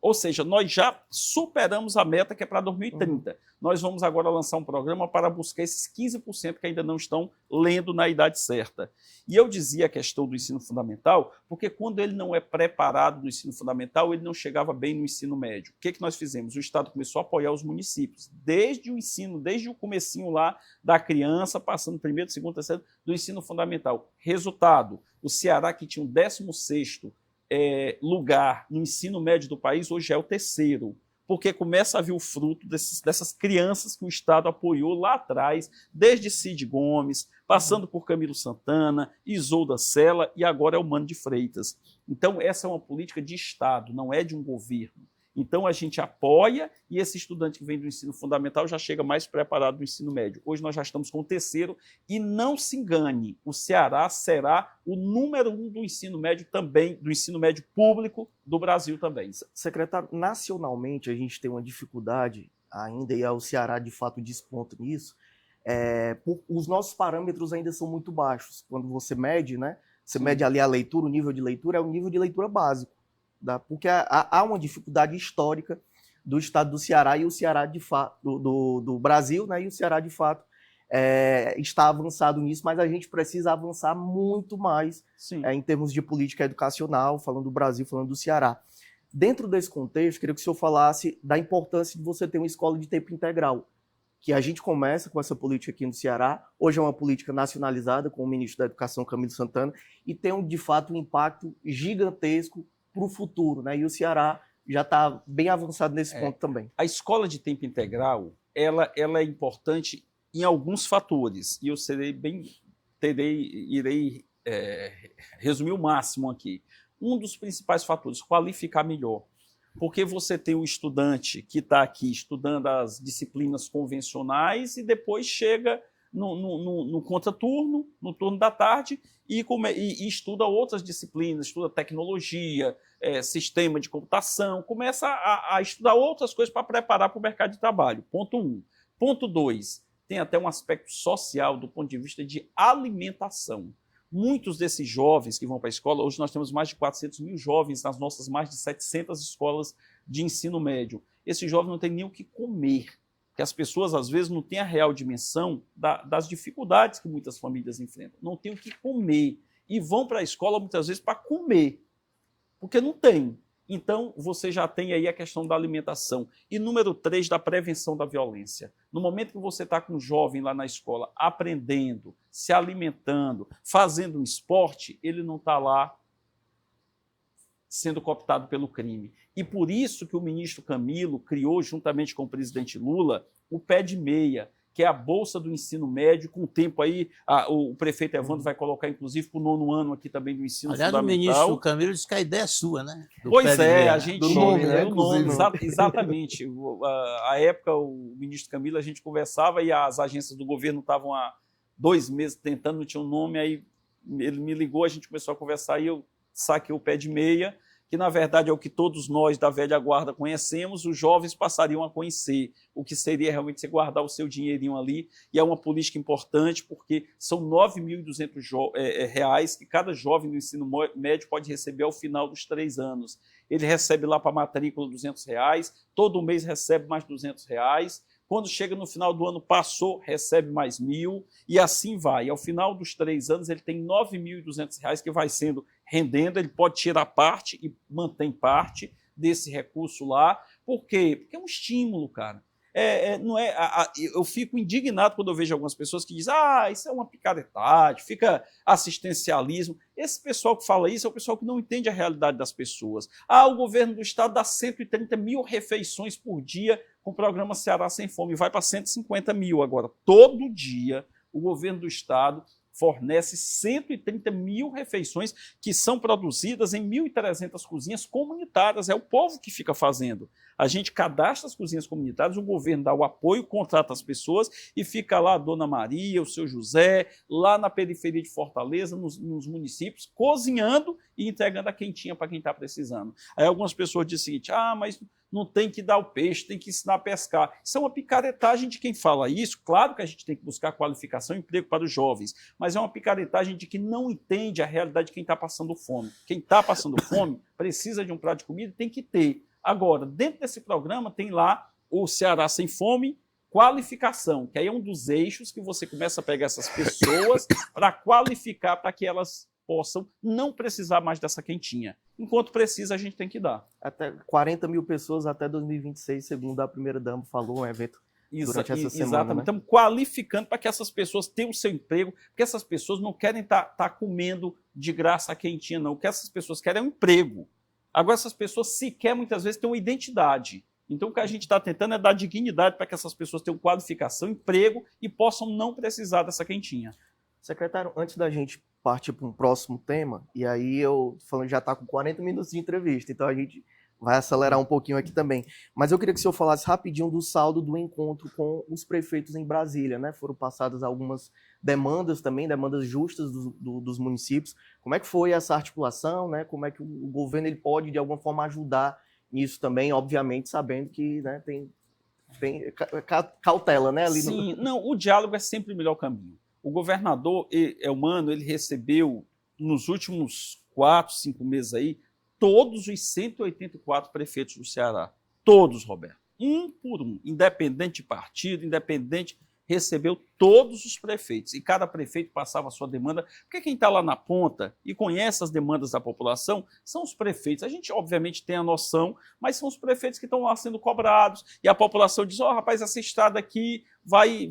Ou seja, nós já superamos a meta que é para 2030. Nós vamos agora lançar um programa para buscar esses 15% que ainda não estão lendo na idade certa. E eu dizia a questão do ensino fundamental, porque quando ele não é preparado no ensino fundamental, ele não chegava bem no ensino médio. O que nós fizemos? O Estado começou a apoiar os municípios, desde o ensino, desde o comecinho lá da criança, passando primeiro, segundo, terceiro, do ensino fundamental. Resultado, o Ceará, que tinha o 16º lugar no ensino médio do país, hoje é o 3º, porque começa a vir o fruto dessas crianças que o Estado apoiou lá atrás, desde Cid Gomes, passando por Camilo Santana, Isolda Sela e agora é o Mano de Freitas. Então, essa é uma política de Estado, não é de um governo. Então, a gente apoia e esse estudante que vem do ensino fundamental já chega mais preparado do ensino médio. Hoje nós já estamos com o 3º e não se engane, o Ceará será o número 1 do ensino médio também, do ensino médio público do Brasil também. Secretário, nacionalmente a gente tem uma dificuldade ainda, e o Ceará de fato desponta nisso, os nossos parâmetros ainda são muito baixos. Quando você mede, né? Você mede ali a leitura, o nível de leitura é o nível de leitura básico. Porque há uma dificuldade histórica do estado do Ceará e o Ceará de fato do Brasil, né? E o Ceará de fato está avançado nisso, mas a gente precisa avançar muito mais em termos de política educacional, falando do Brasil, falando do Ceará. Dentro desse contexto, queria que o senhor falasse da importância de você ter uma escola de tempo integral, que a gente começa com essa política aqui no Ceará, hoje é uma política nacionalizada com o ministro da Educação, Camilo Santana, e tem de fato um impacto gigantesco para o futuro, né? E o Ceará já está bem avançado nesse ponto também. A escola de tempo integral, ela é importante em alguns fatores, e eu irei resumir o máximo aqui. Um dos principais fatores, qualificar melhor, porque você tem o estudante que está aqui estudando as disciplinas convencionais e depois chega no contraturno, no turno da tarde, e estuda outras disciplinas, estuda tecnologia, sistema de computação, começa a estudar outras coisas para preparar para o mercado de trabalho. Ponto 1. Ponto 2, tem até um aspecto social do ponto de vista de alimentação. Muitos desses jovens que vão para a escola, hoje nós temos mais de 400 mil jovens nas nossas mais de 700 escolas de ensino médio. Esses jovens não têm nem o que comer, porque as pessoas, às vezes, não têm a real dimensão das dificuldades que muitas famílias enfrentam. Não têm o que comer e vão para a escola, muitas vezes, para comer, porque não tem. Então, você já tem aí a questão da alimentação. E número 3, da prevenção da violência. No momento que você está com um jovem lá na escola, aprendendo, se alimentando, fazendo um esporte, ele não está lá sendo cooptado pelo crime. E por isso que o ministro Camilo criou, juntamente com o presidente Lula, o Pé de Meia, que é a Bolsa do Ensino Médio, com o tempo aí, o prefeito Evandro vai colocar, inclusive, para o 9º ano aqui também do ensino fundamental. O ministro Camilo disse que a ideia é sua, né? Pois é, a gente... Do nome, né? Exatamente. À época, o ministro Camilo, a gente conversava e as agências do governo estavam 2 meses tentando, não tinha um nome, aí ele me ligou, a gente começou a conversar e eu saquei o pé de meia, que na verdade é o que todos nós da velha guarda conhecemos, os jovens passariam a conhecer o que seria realmente você guardar o seu dinheirinho ali, e é uma política importante porque são R$ 9.200 reais que cada jovem do ensino médio pode receber ao final dos 3 anos. Ele recebe lá para a matrícula R$ 200, todo mês recebe mais R$ 200, quando chega no final do ano, passou, recebe mais 1.000, e assim vai. E ao final dos 3 anos, ele tem R$ 9.200 que vai sendo rendendo, ele pode tirar parte e mantém parte desse recurso lá. Por quê? Porque é um estímulo, cara. Eu fico indignado quando eu vejo algumas pessoas que dizem isso é uma picaretagem, fica assistencialismo. Esse pessoal que fala isso é o pessoal que não entende a realidade das pessoas. O governo do estado dá 130 mil refeições por dia com o programa Ceará Sem Fome, vai para 150 mil agora. Todo dia o governo do estado fornece 130 mil refeições que são produzidas em 1.300 cozinhas comunitárias. É o povo que fica fazendo. A gente cadastra as cozinhas comunitárias, o governo dá o apoio, contrata as pessoas e fica lá a Dona Maria, o seu José, lá na periferia de Fortaleza, nos municípios, cozinhando e entregando a quentinha para quem está precisando. Aí algumas pessoas dizem o seguinte, mas não tem que dar o peixe, tem que ensinar a pescar. Isso é uma picaretagem de quem fala isso. Claro que a gente tem que buscar qualificação e emprego para os jovens, mas é uma picaretagem de quem não entende a realidade de quem está passando fome. Quem está passando fome precisa de um prato de comida e tem que ter. Agora, dentro desse programa tem lá o Ceará Sem Fome, qualificação, que aí é um dos eixos que você começa a pegar essas pessoas para qualificar para que elas possam não precisar mais dessa quentinha. Enquanto precisa, a gente tem que dar. Até 40 mil pessoas até 2026, segundo a primeira-dama falou, um evento durante essa semana. Exatamente. Né? Estamos qualificando para que essas pessoas tenham o seu emprego, porque essas pessoas não querem estar comendo de graça a quentinha, não. O que essas pessoas querem é um emprego. Agora, essas pessoas sequer, muitas vezes, têm uma identidade. Então, o que a gente está tentando é dar dignidade para que essas pessoas tenham qualificação, emprego e possam não precisar dessa quentinha. Secretário, antes da gente partir para um próximo tema, e aí eu falando já está com 40 minutos de entrevista, então a gente vai acelerar um pouquinho aqui também. Mas eu queria que o senhor falasse rapidinho do saldo do encontro com os prefeitos em Brasília, né? Foram passadas algumas demandas também, demandas justas dos municípios. Como é que foi essa articulação, né? Como é que o governo ele pode, de alguma forma, ajudar nisso também, obviamente, sabendo que, né, tem cautela, né? Ali Sim, não, o diálogo é sempre o melhor caminho. O governador Eumano, ele recebeu, nos últimos 4, 5 meses aí, todos os 184 prefeitos do Ceará. Todos, Roberto. Um por um. Independente de partido, independente, recebeu todos os prefeitos. E cada prefeito passava a sua demanda. Porque quem está lá na ponta e conhece as demandas da população são os prefeitos. A gente, obviamente, tem a noção, mas são os prefeitos que estão lá sendo cobrados. E a população diz, rapaz, essa estrada aqui vai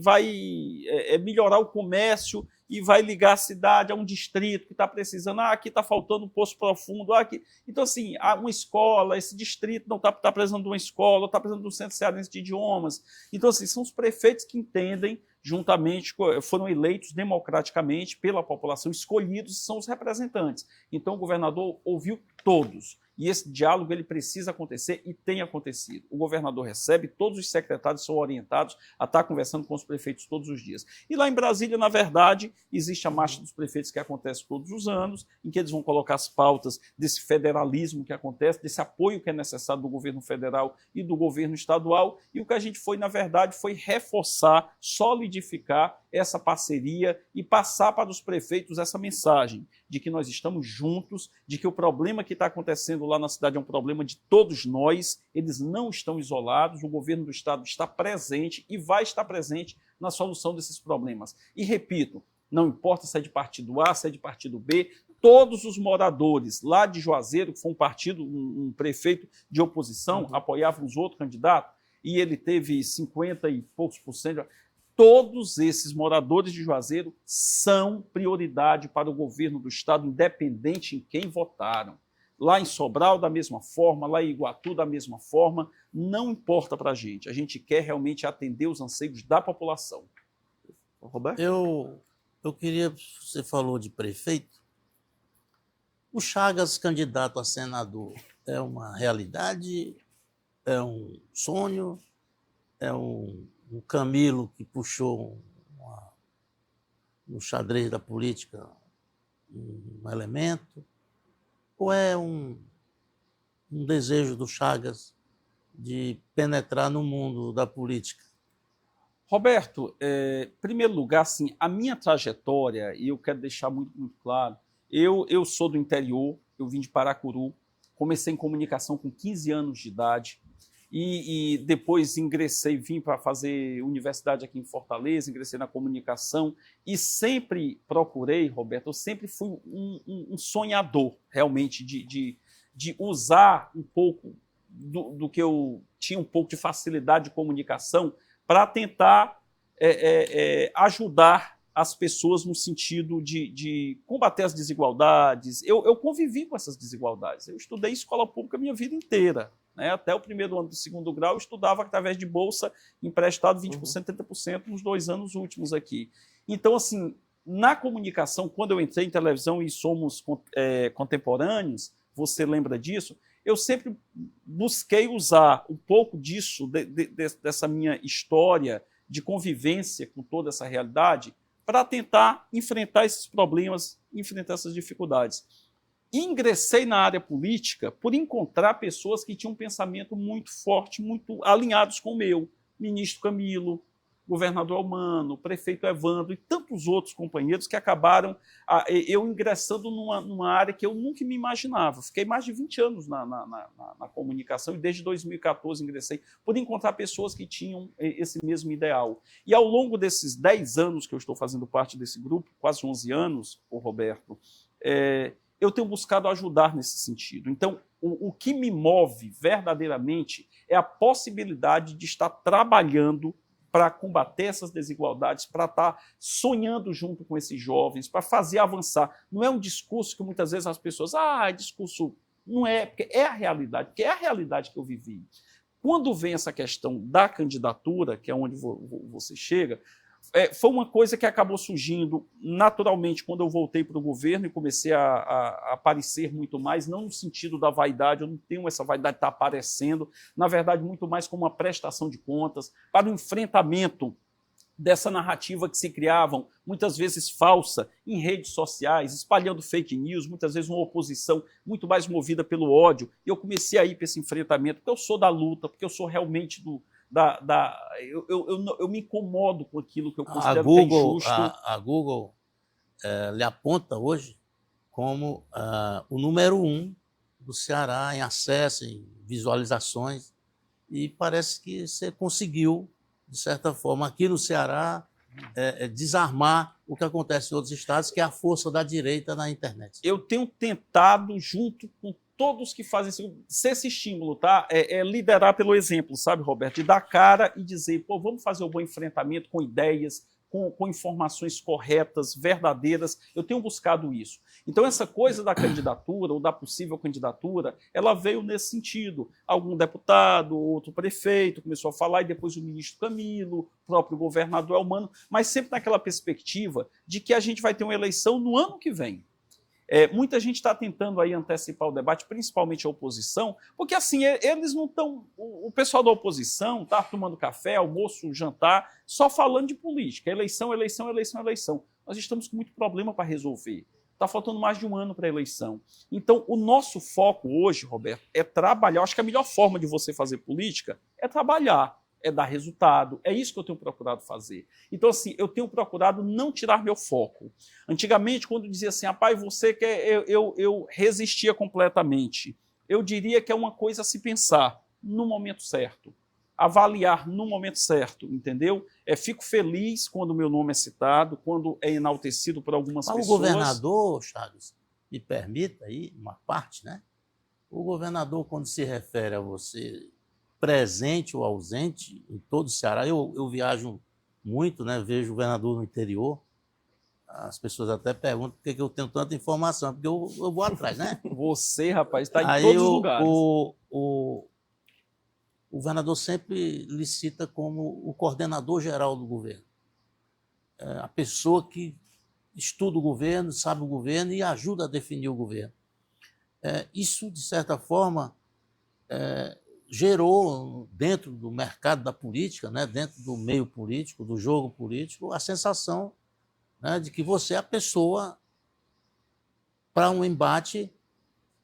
melhorar o comércio e vai ligar a cidade a um distrito que está precisando, aqui está faltando um poço profundo, aqui. Então, assim, uma escola, esse distrito não está precisando de uma escola, está precisando de um centro cearense de idiomas. Então, assim, são os prefeitos que entendem, juntamente, foram eleitos democraticamente pela população, escolhidos, são os representantes. Então, o governador ouviu todos. E esse diálogo ele precisa acontecer e tem acontecido. O governador recebe, todos os secretários são orientados a estar conversando com os prefeitos todos os dias. E lá em Brasília, na verdade, existe a marcha dos prefeitos que acontece todos os anos, em que eles vão colocar as pautas desse federalismo que acontece, desse apoio que é necessário do governo federal e do governo estadual. E o que a gente foi, na verdade, foi reforçar, solidificar essa parceria e passar para os prefeitos essa mensagem de que nós estamos juntos, de que o problema que está acontecendo lá na cidade é um problema de todos nós, eles não estão isolados, o governo do estado está presente e vai estar presente na solução desses problemas. E repito, não importa se é de partido A, se é de partido B, todos os moradores lá de Juazeiro, que foi um partido, um prefeito de oposição, apoiavam os outros candidatos, e ele teve 50 e poucos por cento. Todos esses moradores de Juazeiro são prioridade para o governo do estado, independente em quem votaram. Lá em Sobral, da mesma forma, lá em Iguatu, da mesma forma, não importa para a gente quer realmente atender os anseios da população. Roberto? Eu queria, você falou de prefeito, o Chagas candidato a senador é uma realidade, é um sonho, é um Camilo que puxou no xadrez da política um elemento? Ou é um desejo do Chagas de penetrar no mundo da política? Roberto, em primeiro lugar, assim, a minha trajetória, e eu quero deixar muito, muito claro, eu sou do interior, eu vim de Paracuru, comecei em comunicação com 15 anos de idade, e depois vim para fazer universidade aqui em Fortaleza, ingressei na comunicação, e sempre procurei, Roberto, eu sempre fui um sonhador, realmente, de usar um pouco do que eu tinha um pouco de facilidade de comunicação para tentar ajudar as pessoas no sentido de combater as desigualdades. Eu convivi com essas desigualdades. Eu estudei escola pública a minha vida inteira. Né? Até o primeiro ano do segundo grau, eu estudava através de bolsa emprestado 20%, 30% nos 2 anos últimos aqui. Então, assim, na comunicação, quando eu entrei em televisão e somos contemporâneos, você lembra disso? Eu sempre busquei usar um pouco disso, dessa minha história de convivência com toda essa realidade, para tentar enfrentar esses problemas, enfrentar essas dificuldades. Ingressei na área política por encontrar pessoas que tinham um pensamento muito forte, muito alinhados com o meu. Ministro Camilo, governador Almano, prefeito Evandro e tantos outros companheiros que acabaram eu ingressando numa área que eu nunca me imaginava. Fiquei mais de 20 anos na comunicação e desde 2014 ingressei por encontrar pessoas que tinham esse mesmo ideal. E ao longo desses 10 anos que eu estou fazendo parte desse grupo, quase 11 anos, Roberto, eu tenho buscado ajudar nesse sentido. Então, o que me move verdadeiramente é a possibilidade de estar trabalhando para combater essas desigualdades, para estar sonhando junto com esses jovens, para fazer avançar. Não é um discurso que muitas vezes as pessoas, discurso não é, porque é a realidade que eu vivi. Quando vem essa questão da candidatura, que é onde você chega, foi uma coisa que acabou surgindo naturalmente quando eu voltei para o governo e comecei a aparecer muito mais, não no sentido da vaidade, eu não tenho essa vaidade de estar aparecendo, na verdade, muito mais como uma prestação de contas para o enfrentamento dessa narrativa que se criavam, muitas vezes falsa, em redes sociais, espalhando fake news, muitas vezes uma oposição muito mais movida pelo ódio. E eu comecei a ir para esse enfrentamento, porque eu sou da luta, porque eu sou realmente eu me incomodo com aquilo que eu considero que é injusto. A Google lhe aponta hoje como o número 1 do Ceará em acesso, em visualizações, e parece que você conseguiu, de certa forma, aqui no Ceará, desarmar o que acontece em outros estados, que é a força da direita na internet. Eu tenho tentado, junto com todos que fazem ser esse estímulo, tá? Liderar pelo exemplo, sabe, Roberto? De dar cara e dizer, vamos fazer um bom enfrentamento com ideias, com informações corretas, verdadeiras. Eu tenho buscado isso. Então, essa coisa da candidatura, ou da possível candidatura, ela veio nesse sentido. Algum deputado, outro prefeito começou a falar, e depois o ministro Camilo, o próprio governador Almano, mas sempre naquela perspectiva de que a gente vai ter uma eleição no ano que vem. Muita gente está tentando aí antecipar o debate, principalmente a oposição, porque assim, eles não estão... O pessoal da oposição está tomando café, almoço, jantar, só falando de política. Eleição, eleição, eleição, eleição. Nós estamos com muito problema para resolver. Está faltando mais de um ano para a eleição. Então, o nosso foco hoje, Roberto, é trabalhar. Eu acho que a melhor forma de você fazer política é trabalhar, é dar resultado. É isso que eu tenho procurado fazer. Então, assim, eu tenho procurado não tirar meu foco. Antigamente, quando dizia assim, rapaz, você quer... Eu resistia completamente. Eu diria que é uma coisa a se pensar no momento certo. Avaliar no momento certo, entendeu? Fico feliz quando o meu nome é citado, quando é enaltecido por algumas pessoas. O governador, Chagas, me permita aí uma parte, né? O governador, quando se refere a você... presente ou ausente em todo o Ceará. Eu viajo muito, né? Vejo o governador no interior. As pessoas até perguntam por que eu tenho tanta informação, porque eu vou atrás, né? Você, rapaz, está em todos os lugares. O governador sempre lhe cita como o coordenador geral do governo. A pessoa que estuda o governo, sabe o governo e ajuda a definir o governo. Isso, de certa forma, gerou dentro do mercado da política, né, dentro do meio político, do jogo político, a sensação né, de que você é a pessoa para um embate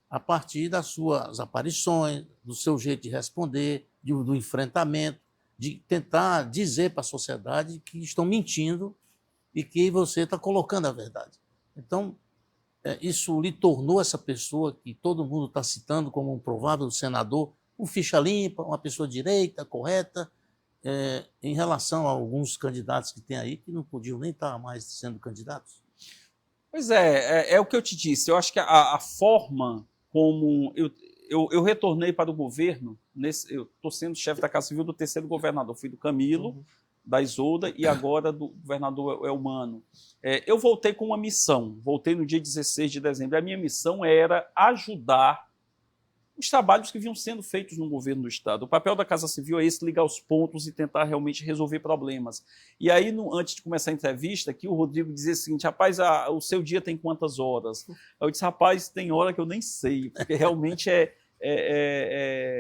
a partir das suas aparições, do seu jeito de responder, do enfrentamento, de tentar dizer para a sociedade que estão mentindo e que você está colocando a verdade. Então, isso lhe tornou essa pessoa que todo mundo está citando como um provável senador, um ficha limpa, uma pessoa direita, correta, em relação a alguns candidatos que tem aí que não podiam nem estar mais sendo candidatos? Pois é o que eu te disse. Eu acho que a forma como eu retornei para o governo, eu estou sendo chefe da Casa Civil do terceiro governador, fui do Camilo, da Isolda e agora do governador Elmano. Eu voltei com uma missão, voltei no dia 16 de dezembro. A minha missão era ajudar os trabalhos que vinham sendo feitos no governo do Estado. O papel da Casa Civil é esse, ligar os pontos e tentar realmente resolver problemas. E aí, antes de começar a entrevista, aqui o Rodrigo dizia o seguinte: rapaz, o seu dia tem quantas horas? Eu disse: rapaz, tem hora que eu nem sei, porque realmente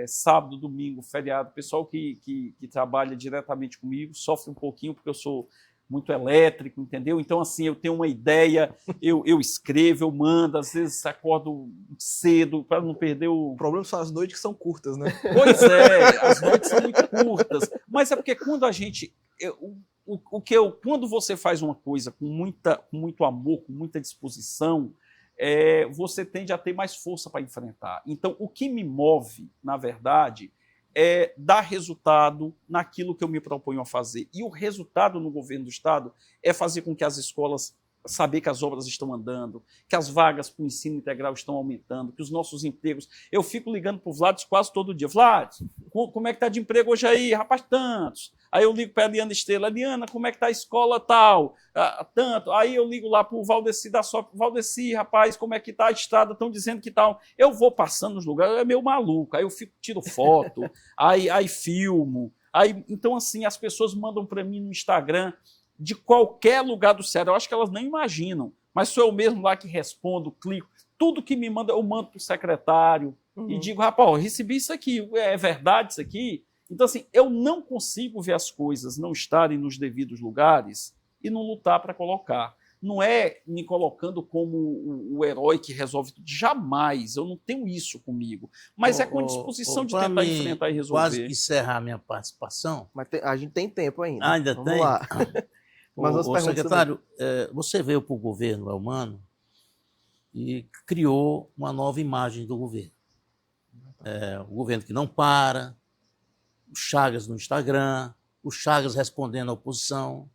sábado, domingo, feriado. O pessoal que trabalha diretamente comigo sofre um pouquinho, porque eu sou muito elétrico, entendeu? Então, assim, eu tenho uma ideia, eu escrevo, eu mando, às vezes acordo cedo para não perder o... O problema são as noites que são curtas, né? Pois é, as noites são muito curtas, mas é porque quando a gente... quando você faz uma coisa com muito amor, com muita disposição, você tende a ter mais força para enfrentar. Então, o que me move, na verdade, é dar resultado naquilo que eu me proponho a fazer. E o resultado no governo do Estado é fazer com que as escolas, saber que as obras estão andando, que as vagas para o ensino integral estão aumentando, que os nossos empregos... Eu fico ligando para o Vlad quase todo dia. Vlad, como é que está de emprego hoje aí? Rapaz, tantos. Aí eu ligo para a Eliana Estrela. Eliana, como é que está a escola tal? Tanto. Aí eu ligo lá para o Valdeci da SOP. Valdeci, rapaz, como é que está a estrada? Estão dizendo que tal. Eu vou passando nos lugares, é meio maluco. Aí eu tiro foto, aí filmo. Então, assim, as pessoas mandam para mim no Instagram de qualquer lugar do Ceará. Eu acho que elas nem imaginam. Mas sou eu mesmo lá que respondo, clico. Tudo que me manda, eu mando para o secretário e digo: rapaz, eu recebi isso aqui. É verdade isso aqui? Então, assim, eu não consigo ver as coisas não estarem nos devidos lugares e não lutar para colocar. Não é me colocando como o herói que resolve tudo. Jamais. Eu não tenho isso comigo. Mas é com a disposição de tentar enfrentar e resolver. Quase que encerrar a minha participação. Mas a gente tem tempo ainda. Ainda Vamos tem? lá. Mas secretário, você veio para o governo Elmano e criou uma nova imagem do governo. O governo que não para, o Chagas no Instagram, o Chagas respondendo à oposição.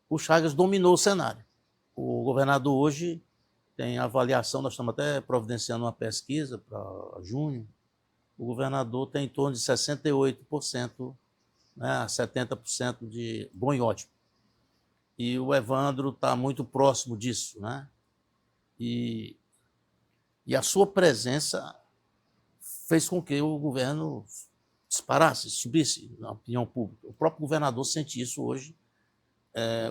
O Chagas dominou o cenário. O governador hoje tem avaliação, nós estamos até providenciando uma pesquisa para junho, o governador tem em torno de 68%, né, a 70% de bom e ótimo. E o Evandro está muito próximo disso, né? E a sua presença fez com que o governo disparasse, subisse na opinião pública. O próprio governador sente isso hoje.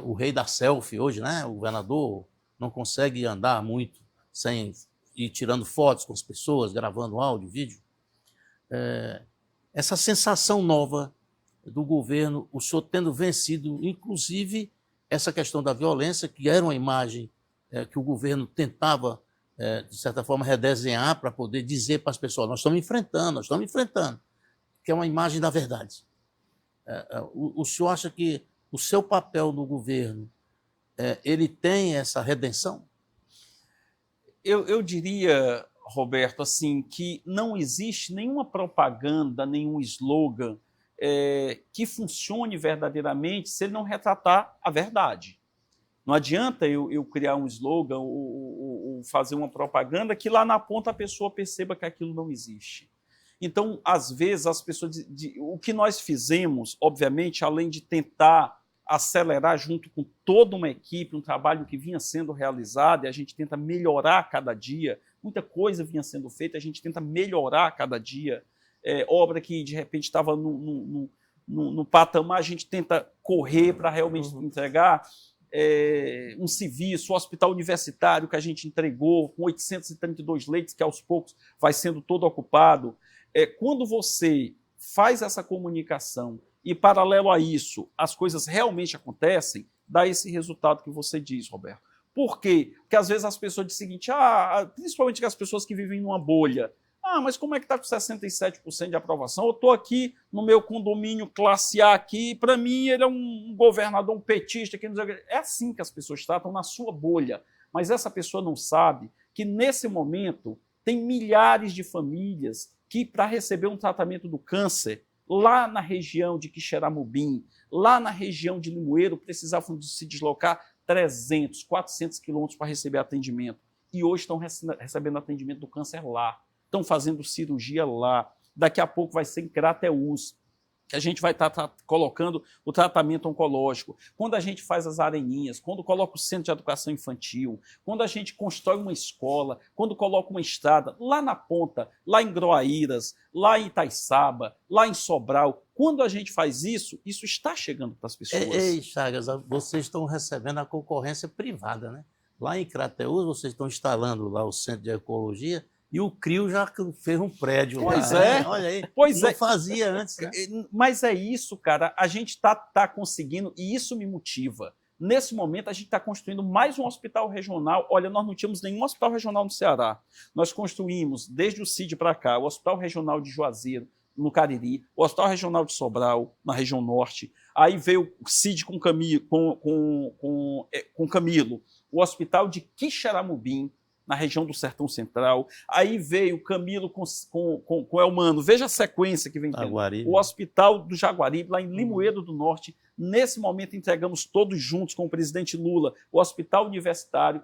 O rei da selfie hoje, né? O governador não consegue andar muito sem ir tirando fotos com as pessoas, gravando áudio, vídeo. Essa sensação nova do governo, o senhor tendo vencido, inclusive, essa questão da violência, que era uma imagem que o governo tentava, de certa forma, redesenhar para poder dizer para as pessoas: nós estamos enfrentando, que é uma imagem da verdade. O senhor acha que o seu papel no governo, ele tem essa redenção? Eu diria, Roberto, assim, que não existe nenhuma propaganda, nenhum slogan que funcione verdadeiramente se ele não retratar a verdade. Não adianta eu criar um slogan ou fazer uma propaganda que lá na ponta a pessoa perceba que aquilo não existe. Então, às vezes, as pessoas... o que nós fizemos, obviamente, além de tentar acelerar junto com toda uma equipe, um trabalho que vinha sendo realizado, e a gente tenta melhorar a cada dia, muita coisa vinha sendo feita, a gente tenta melhorar a cada dia, obra que de repente estava no patamar, a gente tenta correr para realmente entregar um serviço, o hospital universitário que a gente entregou, com 832 leitos, que aos poucos vai sendo todo ocupado. Quando você faz essa comunicação e, paralelo a isso, as coisas realmente acontecem, dá esse resultado que você diz, Roberto. Por quê? Porque às vezes as pessoas dizem o seguinte, principalmente as pessoas que vivem numa bolha, mas como é que está com 67% de aprovação? Eu estou aqui no meu condomínio classe A aqui, para mim ele é um governador, um petista. É assim que as pessoas tratam na sua bolha. Mas essa pessoa não sabe que nesse momento tem milhares de famílias que para receber um tratamento do câncer, lá na região de Quixeramobim, lá na região de Limoeiro, precisavam se deslocar 300, 400 quilômetros para receber atendimento. E hoje estão recebendo atendimento do câncer lá. Estão fazendo cirurgia lá. Daqui a pouco vai ser em Crateús, que a gente vai estar colocando o tratamento oncológico. Quando a gente faz as areninhas, quando coloca o centro de educação infantil, quando a gente constrói uma escola, quando coloca uma estrada, lá na ponta, lá em Groaíras, lá em Itaiçaba, lá em Sobral, quando a gente faz isso, isso está chegando para as pessoas. Ei, Chagas, vocês estão recebendo a concorrência privada, né? Lá em Crateús, vocês estão instalando lá o centro de ecologia, e o CRIO já fez um prédio lá. Pois é. Olha aí, pois não fazia antes. Né? Mas é isso, cara. A gente tá conseguindo, e isso me motiva. Nesse momento, a gente está construindo mais um hospital regional. Olha, nós não tínhamos nenhum hospital regional no Ceará. Nós construímos, desde o CID para cá, o Hospital Regional de Juazeiro, no Cariri, o Hospital Regional de Sobral, na região norte. Aí veio o CID com Camilo, o Hospital de Quixeramobim, na região do Sertão Central. Aí veio o Camilo com Elmano. Veja a sequência que vem tendo. O Hospital do Jaguaribe, lá em Limoeiro do Norte. Nesse momento, entregamos todos juntos com o presidente Lula o Hospital Universitário,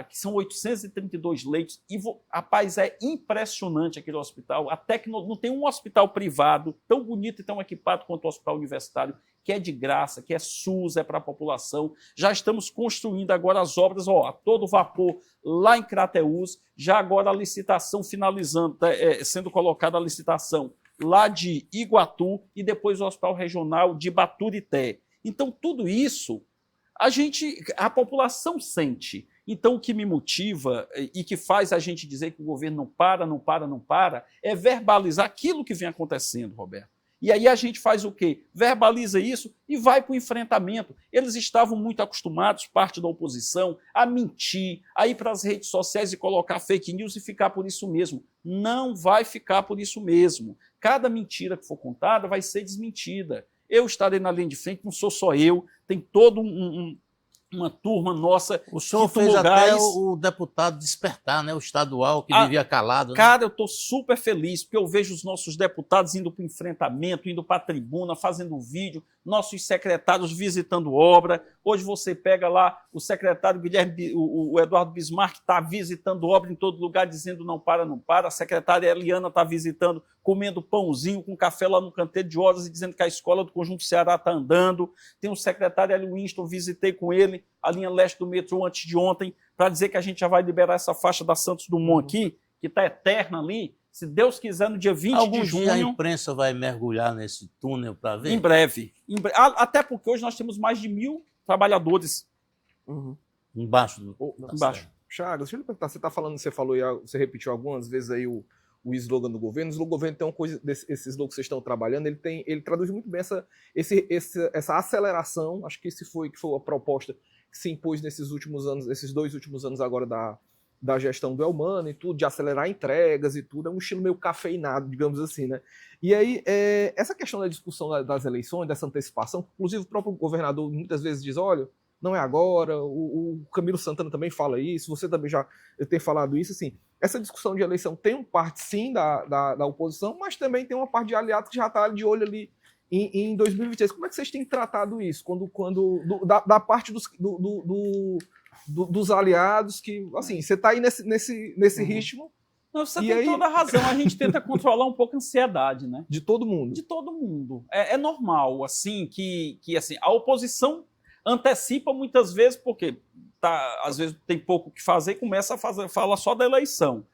que são 832 leitos. E, rapaz, é impressionante aquele hospital. Até que não tem um hospital privado tão bonito e tão equipado quanto o Hospital Universitário, que é de graça, que é SUS, é para a população. Já estamos construindo agora as obras a todo vapor lá em Crateús, já agora a licitação finalizando, sendo colocada a licitação lá de Iguatu e depois o Hospital Regional de Baturité. Então, tudo isso a população sente. Então, o que me motiva e que faz a gente dizer que o governo não para, é verbalizar aquilo que vem acontecendo, Roberto. E aí a gente faz o quê? Verbaliza isso e vai para o enfrentamento. Eles estavam muito acostumados, parte da oposição, a mentir, a ir para as redes sociais e colocar fake news e ficar por isso mesmo. Não vai ficar por isso mesmo. Cada mentira que for contada vai ser desmentida. Eu estarei na linha de frente, não sou só eu, tem todo uma turma nossa. O senhor fez até o deputado despertar, né? O estadual que vivia calado. Né? Cara, eu estou super feliz, porque eu vejo os nossos deputados indo para o enfrentamento, indo para a tribuna, fazendo vídeo, nossos secretários visitando obra. Hoje você pega lá o secretário Guilherme, o Eduardo Bismarck está visitando obra em todo lugar, dizendo não para. A secretária Eliana está visitando, comendo pãozinho com café lá no canteiro de obras e dizendo que a escola do Conjunto Ceará está andando. Tem o secretário Hélio Winston, visitei com ele a linha leste do metrô antes de ontem, para dizer que a gente já vai liberar essa faixa da Santos Dumont aqui, que está eterna ali, se Deus quiser, no dia 20 de junho... Dia a imprensa vai mergulhar nesse túnel para ver? Em breve. Até porque hoje nós temos mais de 1.000 trabalhadores. Embaixo. Chagas, deixa eu lhe perguntar, você repetiu algumas vezes aí o slogan do governo. O slogan do governo tem uma coisa, esse slogan que vocês estão trabalhando, ele traduz muito bem essa aceleração. Acho que esse foi a proposta que se impôs nesses últimos anos, esses 2 últimos anos agora da gestão do Elmano e tudo, de acelerar entregas e tudo. É um estilo meio cafeinado, digamos assim, né? E aí, essa questão da discussão das eleições, dessa antecipação, inclusive o próprio governador muitas vezes diz, olha, não é agora, o Camilo Santana também fala isso, você também já tem falado isso, assim, essa discussão de eleição tem uma parte, sim, da oposição, mas também tem uma parte de aliados que já está de olho ali em 2026. Como é que vocês têm tratado isso? Da parte dos aliados, que, assim, você está aí nesse ritmo... Não, você tem toda a razão. A gente tenta controlar um pouco a ansiedade, né? De todo mundo. De todo mundo. É normal, assim, que assim, a oposição antecipa muitas vezes, porque às vezes tem pouco o que fazer e começa a falar só da eleição.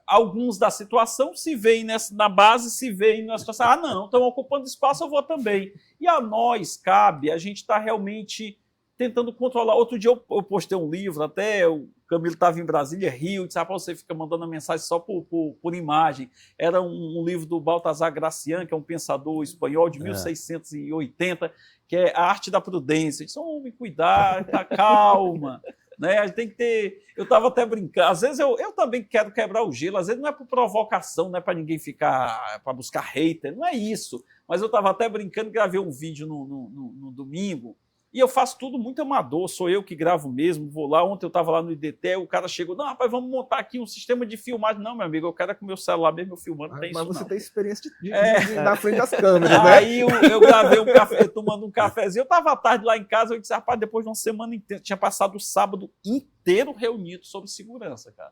Alguns da situação se veem na base, se veem na situação, não, estão ocupando espaço, eu vou também. E a nós cabe, a gente está realmente tentando controlar. Outro dia eu postei um livro, até o Camilo estava em Brasília, Rio, disse, você fica mandando a mensagem só por imagem. Era um livro do Baltasar Gracián, que é um pensador espanhol de 1680, que é A Arte da Prudência. Disse, homem, cuidar, tá, calma. Né? A gente tem que ter... Eu estava até brincando. Às vezes eu também quero quebrar o gelo. Às vezes não é por provocação, não é para ninguém ficar... para buscar hater. Não é isso. Mas eu estava até brincando, gravei um vídeo no domingo. E eu faço tudo muito amador, sou eu que gravo mesmo, vou lá, ontem eu estava lá no IDT, o cara chegou, não, rapaz, vamos montar aqui um sistema de filmagem. Não, meu amigo, eu quero com o meu celular mesmo, eu filmando, tem mas isso você não. tem experiência de na frente das câmeras, né? Aí eu gravei um café, tomando um cafezinho, eu estava à tarde lá em casa, eu disse, rapaz, depois de uma semana inteira, tinha passado o sábado inteiro reunido sobre segurança, cara.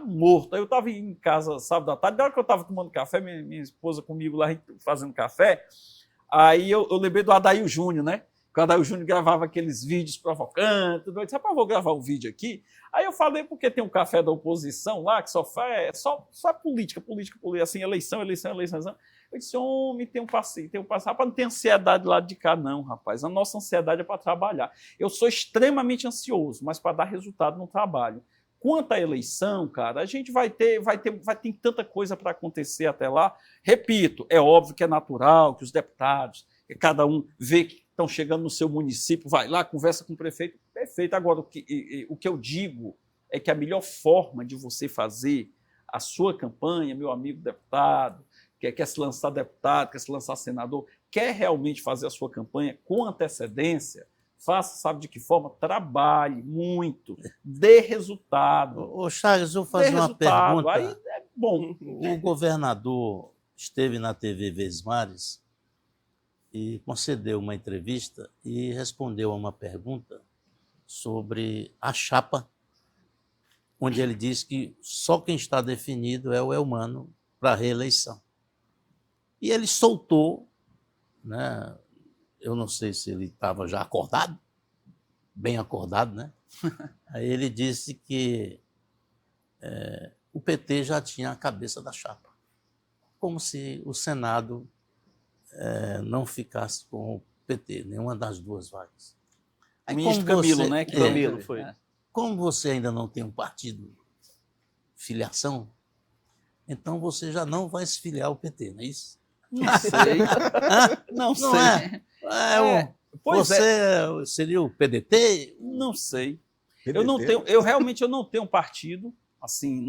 Morto. Aí eu estava em casa sábado à tarde, na hora que eu estava tomando café, minha esposa comigo lá fazendo café, aí eu lembrei do Adair Júnior, né? Quando o Júnior gravava aqueles vídeos provocantes, eu disse, rapaz, vou gravar um vídeo aqui. Aí eu falei, porque tem um café da oposição lá, que só é política, assim, eleição. Eu disse, homem, tem um passeio, rapaz, não tem ansiedade lá de cá, não, rapaz. A nossa ansiedade é para trabalhar. Eu sou extremamente ansioso, mas para dar resultado no trabalho. Quanto à eleição, cara, a gente vai ter tanta coisa para acontecer até lá. Repito, é óbvio que é natural que os deputados, que cada um vê que estão chegando no seu município, vai lá, conversa com o prefeito, perfeito. Agora, o que eu digo é que a melhor forma de você fazer a sua campanha, meu amigo deputado, que quer se lançar deputado, quer se lançar senador, quer realmente fazer a sua campanha com antecedência, faça, sabe de que forma? Trabalhe muito, dê resultado. Ô Chagas, eu vou fazer uma pergunta. Aí é bom. O governador esteve na TV Vesmares e concedeu uma entrevista e respondeu a uma pergunta sobre a chapa, onde ele disse que só quem está definido é o Elmano para a reeleição. E ele soltou, né? Eu não sei se ele estava já acordado, bem acordado, né? Aí ele disse que o PT já tinha a cabeça da chapa, como se o Senado não ficasse com o PT, nenhuma das duas vagas. O ministro Camilo, né? Camilo foi. Como você ainda não tem um partido filiação, então você já não vai se filiar ao PT, não é isso? Não sei. Não sei. Você seria o PDT? Não sei. PDT? Eu realmente não tenho partido, assim,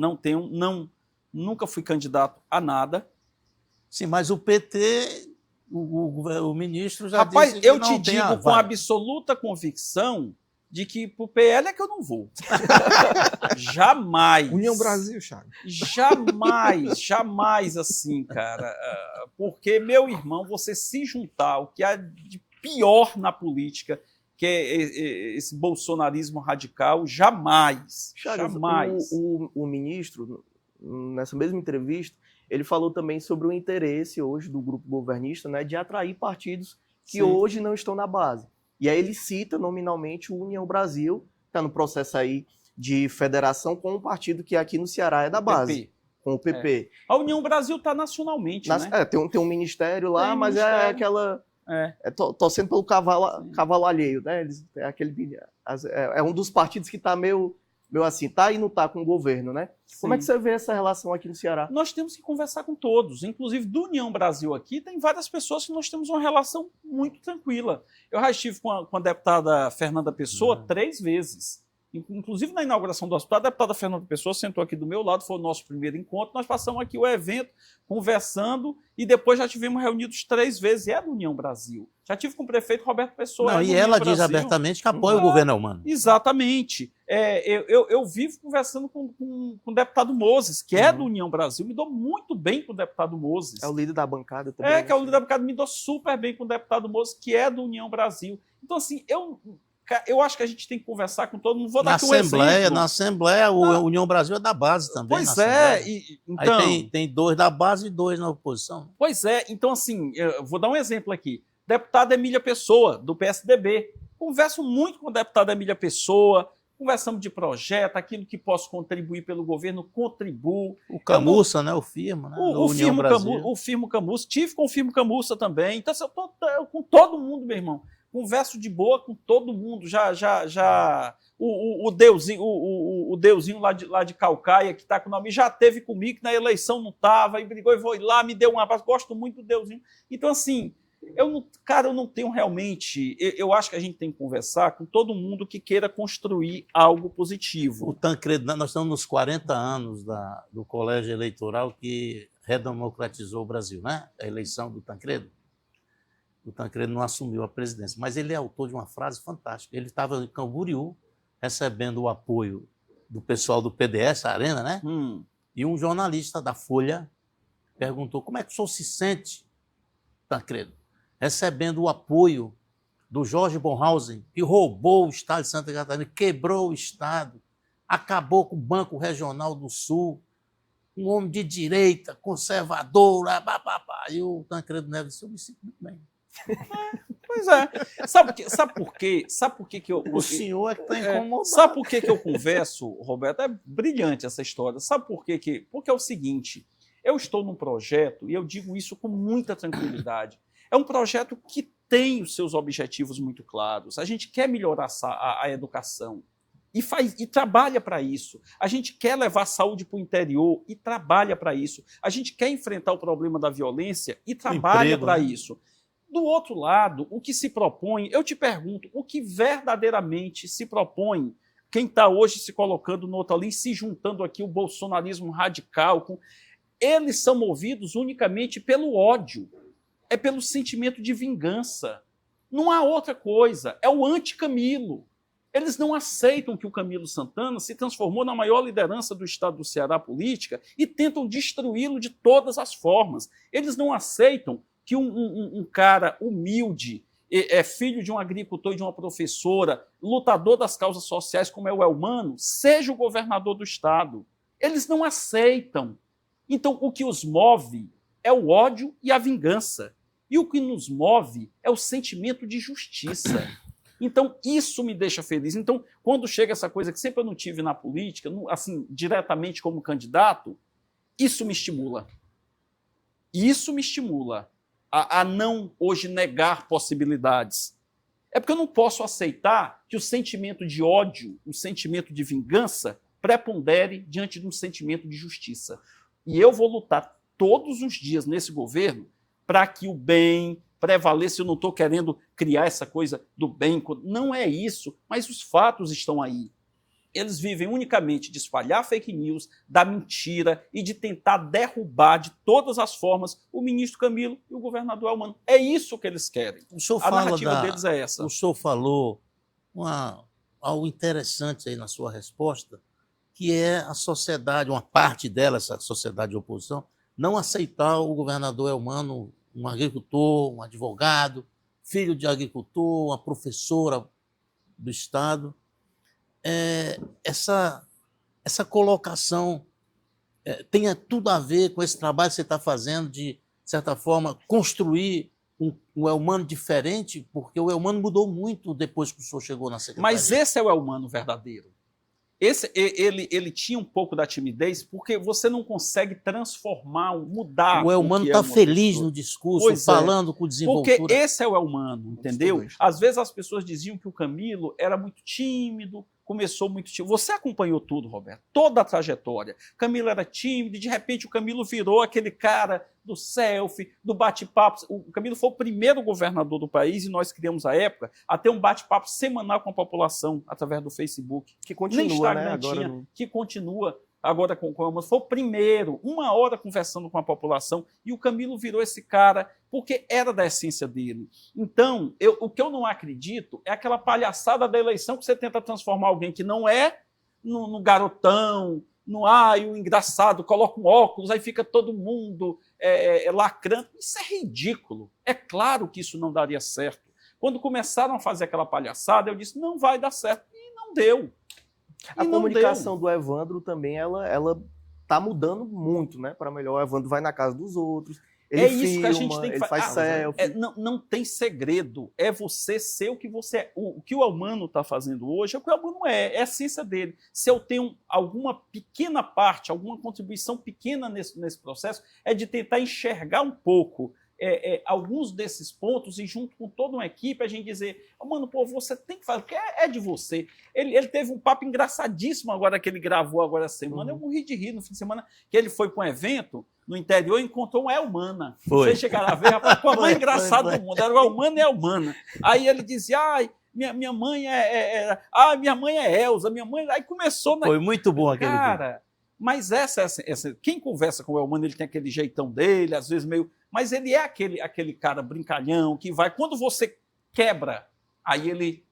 nunca fui candidato a nada. Sim, mas o PT, o ministro já Rapaz, disse que eu não te tem a digo com vaga. absoluta convicção de que pro PL é que eu não vou. Jamais. União Brasil, Chagas. Jamais assim, cara. Porque, meu irmão, você se juntar ao que há de pior na política, que é esse bolsonarismo radical, jamais. Chagas, Jamais. O ministro, nessa mesma entrevista, ele falou também sobre o interesse hoje do grupo governista, né, de atrair partidos que hoje não estão na base. E aí ele cita nominalmente o União Brasil, está no processo aí de federação com um partido que aqui no Ceará é da base, PP. com o PP. A União Brasil está nacionalmente, né? Tem um ministério lá, Tem mas ministério. é aquela... torcendo pelo cavalo alheio, né? É um dos partidos que está meio assim, tá e não tá com o governo, né? Sim. Como é que você vê essa relação aqui no Ceará? Nós temos que conversar com todos. Inclusive, do União Brasil aqui, tem várias pessoas que nós temos uma relação muito tranquila. Eu já estive com a deputada Fernanda Pessoa 3 vezes. Inclusive, na inauguração do hospital, a deputada Fernanda Pessoa sentou aqui do meu lado, foi o nosso primeiro encontro. Nós passamos aqui o evento, conversando, e depois já tivemos reunidos 3 vezes. E é do União Brasil. Já tive com o prefeito Roberto Pessoa. Não, e ela diz abertamente que apoia o governo Elmano. Exatamente. Eu vivo conversando com o deputado Moses, que é do União Brasil. Me dou muito bem com o deputado Moses. É o líder da bancada também. Que é o líder da bancada. Me dou super bem com o deputado Moses, que é do União Brasil. Então, assim, eu acho que a gente tem que conversar com todo mundo. Vou dar aqui um exemplo. Na Assembleia, a União Brasil é da base também. Pois é. Então, aí tem 2 da base e 2 na oposição. Pois é. Então, assim, eu vou dar um exemplo aqui. Deputada Emília Pessoa, do PSDB. Converso muito com a deputada Emília Pessoa, conversamos de projeto, aquilo que posso contribuir pelo governo, contribuo. O Camussa, né? O Firmo, né? O Firmo Camussa. Tive com o Firmo Camussa também. Então, assim, eu estou com todo mundo, meu irmão, converso de boa com todo mundo. O Deusinho lá de Calcaia, que está com o nome, já teve comigo, que na eleição não estava, e brigou, e foi lá, me deu um abraço. Gosto muito do Deusinho. Então, assim, eu não tenho realmente... Eu acho que a gente tem que conversar com todo mundo que queira construir algo positivo. O Tancredo, nós estamos nos 40 anos do colégio eleitoral que redemocratizou o Brasil, né? A eleição do Tancredo. O Tancredo não assumiu a presidência, mas ele é autor de uma frase fantástica. Ele estava em Camboriú, recebendo o apoio do pessoal do PDS, a Arena, né? E um jornalista da Folha perguntou: como é que o senhor se sente, Tancredo, recebendo o apoio do Jorge Bornhausen, que roubou o Estado de Santa Catarina, quebrou o Estado, acabou com o Banco Regional do Sul, um homem de direita, conservador, e o Tancredo Neves disse: eu me sinto muito bem. Pois é. Sabe por quê? Sabe por quê que eu... O senhor é que está incomodado. Sabe por quê que eu converso, Roberto? É brilhante essa história. Sabe por quê que... Porque é o seguinte, eu estou num projeto, e eu digo isso com muita tranquilidade, é um projeto que tem os seus objetivos muito claros. A gente quer melhorar a educação e trabalha para isso. A gente quer levar a saúde para o interior e trabalha para isso. A gente quer enfrentar o problema da violência e trabalha para isso. Do outro lado, o que se propõe, eu te pergunto, o que verdadeiramente se propõe quem está hoje se colocando no outro ali, se juntando aqui o bolsonarismo radical, eles são movidos unicamente pelo ódio, é pelo sentimento de vingança. Não há outra coisa, é o anti-Camilo. Eles não aceitam que o Camilo Santana se transformou na maior liderança do estado do Ceará política e tentam destruí-lo de todas as formas. Eles não aceitam que um cara humilde, filho de um agricultor e de uma professora, lutador das causas sociais como é o Elmano, seja o governador do estado. Eles não aceitam. Então, o que os move é o ódio e a vingança. E o que nos move é o sentimento de justiça. Então, isso me deixa feliz. Então, quando chega essa coisa que sempre eu não tive na política, assim, diretamente como candidato, isso me estimula. Isso me estimula a não, hoje, negar possibilidades. É porque eu não posso aceitar que o sentimento de ódio, o sentimento de vingança, prepondere diante de um sentimento de justiça. E eu vou lutar todos os dias nesse governo para que o bem prevaleça. Eu não estou querendo criar essa coisa do bem, não é isso, mas os fatos estão aí. Eles vivem unicamente de espalhar fake news, da mentira e de tentar derrubar de todas as formas o ministro Camilo e o governador Elmano. É isso que eles querem. A narrativa deles é essa. O senhor falou algo interessante aí na sua resposta, que é a sociedade, uma parte dela, essa sociedade de oposição, não aceitar o governador Elmano, um agricultor, um advogado, filho de agricultor, uma professora do Estado. Essa colocação tem tudo a ver com esse trabalho que você está fazendo de certa forma, construir um Elmano diferente, porque o Elmano mudou muito depois que o senhor chegou na secretaria. Mas esse é o Elmano verdadeiro. Ele tinha um pouco da timidez, porque você não consegue transformar, mudar. O Elmano está feliz no discurso, falando com desenvoltura. Porque esse é o Elmano, entendeu? Às vezes as pessoas diziam que o Camilo era muito tímido, começou muito tímido. Você acompanhou tudo, Roberto, toda a trajetória. Camilo era tímido e, de repente, o Camilo virou aquele cara do selfie, do bate-papo. O Camilo foi o primeiro governador do país e nós criamos, à época, a ter um bate-papo semanal com a população através do Facebook. Que continua, né? Que continua agora com o Elmano. Foi o primeiro, 1 hora conversando com a população, e o Camilo virou esse cara porque era da essência dele. Então, o que eu não acredito é aquela palhaçada da eleição que você tenta transformar alguém que não é no garotão, o engraçado, coloca um óculos, aí fica todo mundo lacrando. Isso é ridículo. É claro que isso não daria certo. Quando começaram a fazer aquela palhaçada, eu disse, não vai dar certo. E não deu. A comunicação do Evandro também, ela tá mudando muito, né? Para melhor. O Evandro vai na casa dos outros, ele isso que a gente tem que ele faz selfie. Não tem segredo. É você ser o que você é. O que o Elmano está fazendo hoje é o que o Elmano é a essência dele. Se eu tenho alguma pequena parte, alguma contribuição pequena nesse processo, é de tentar enxergar um pouco alguns desses pontos e junto com toda uma equipe a gente dizer, mano, pô, você tem que fazer, porque é de você. Ele teve um papo engraçadíssimo agora que ele gravou agora essa semana, eu morri de rir no fim de semana, que ele foi para um evento no interior e encontrou um Elmana. Vocês chegaram a ver, rapaz, a mais engraçada do mundo, era o Elmana e a Elmana. Aí ele dizia, ai, minha mãe minha mãe é Elza, minha mãe... Aí começou... Foi muito bom aquele cara, vídeo. Mas quem conversa com o Elmana, ele tem aquele jeitão dele, às vezes meio... Mas ele é aquele cara brincalhão que vai... Quando você quebra, aí ele...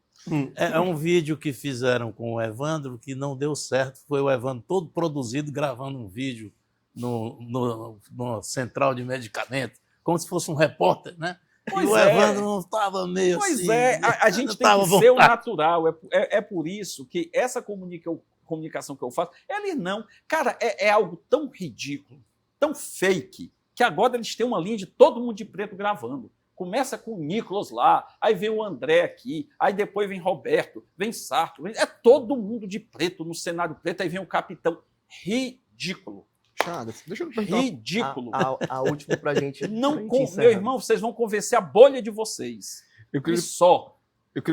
É um vídeo que fizeram com o Evandro que não deu certo. Foi o Evandro todo produzido gravando um vídeo no central de medicamentos, como se fosse um repórter, né? Pois e o Evandro não estava meio pois assim. Pois é, a gente tem que ser o natural. É por isso que essa comunicação que eu faço, eles não. Cara, é algo tão ridículo, tão fake, que agora eles têm uma linha de todo mundo de preto gravando. Começa com o Nicolas lá, aí vem o André aqui, aí depois vem Roberto, vem Sarto, é todo mundo de preto no cenário preto, aí vem o capitão. Ridículo. Chagas, deixa eu perguntar. Ridículo. A última pra gente. Meu irmão, vocês vão convencer a bolha de vocês. Eu queria